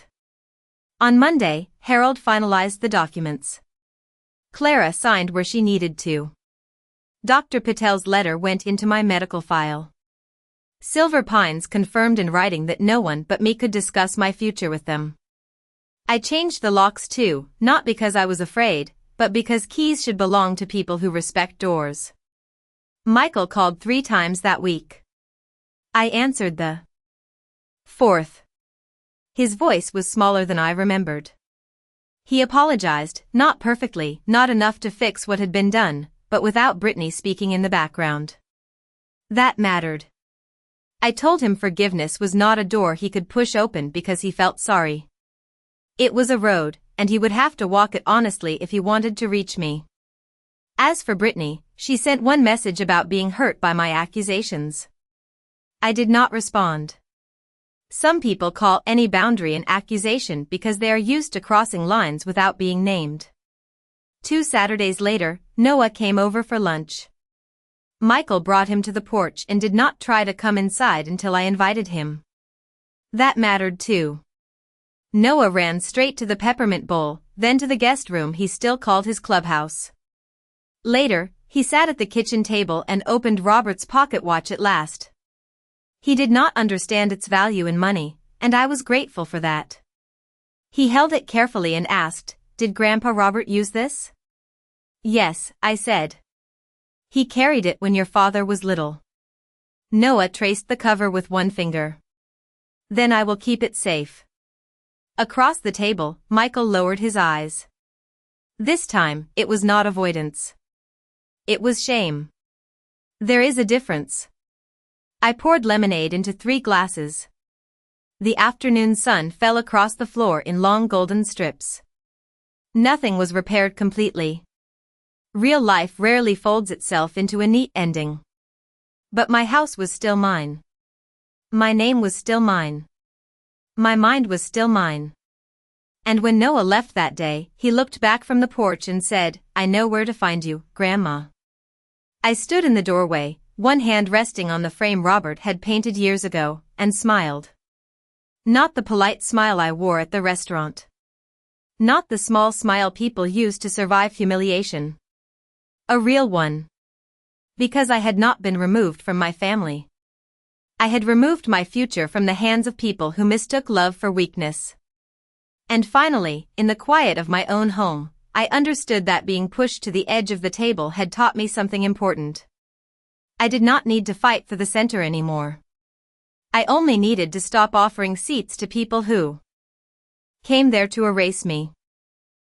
On Monday, Harold finalized the documents. Clara signed where she needed to. Dr. Patel's letter went into my medical file. Silver Pines confirmed in writing that no one but me could discuss my future with them. I changed the locks too, not because I was afraid, but because keys should belong to people who respect doors. Michael called 3 times that week. I answered the 4th. His voice was smaller than I remembered. He apologized, not perfectly, not enough to fix what had been done, but without Brittany speaking in the background. That mattered. I told him forgiveness was not a door he could push open because he felt sorry. It was a road, and he would have to walk it honestly if he wanted to reach me. As for Brittany, she sent one message about being hurt by my accusations. I did not respond. Some people call any boundary an accusation because they are used to crossing lines without being named. 2 Saturdays later, Noah came over for lunch. Michael brought him to the porch and did not try to come inside until I invited him. That mattered too. Noah ran straight to the peppermint bowl, then to the guest room he still called his clubhouse. Later, he sat at the kitchen table and opened Robert's pocket watch at last. He did not understand its value in money, and I was grateful for that. He held it carefully and asked, "Did Grandpa Robert use this?" "Yes," I said. "He carried it when your father was little." Noah traced the cover with one finger. "Then I will keep it safe." Across the table, Michael lowered his eyes. This time, it was not avoidance. It was shame. There is a difference. I poured lemonade into 3 glasses. The afternoon sun fell across the floor in long golden strips. Nothing was repaired completely. Real life rarely folds itself into a neat ending. But my house was still mine. My name was still mine. My mind was still mine. And when Noah left that day, he looked back from the porch and said, "I know where to find you, Grandma." I stood in the doorway, one hand resting on the frame Robert had painted years ago, and smiled. Not the polite smile I wore at the restaurant. Not the small smile people use to survive humiliation. A real one. Because I had not been removed from my family. I had removed my future from the hands of people who mistook love for weakness. And finally, in the quiet of my own home, I understood that being pushed to the edge of the table had taught me something important. I did not need to fight for the center anymore. I only needed to stop offering seats to people who came there to erase me.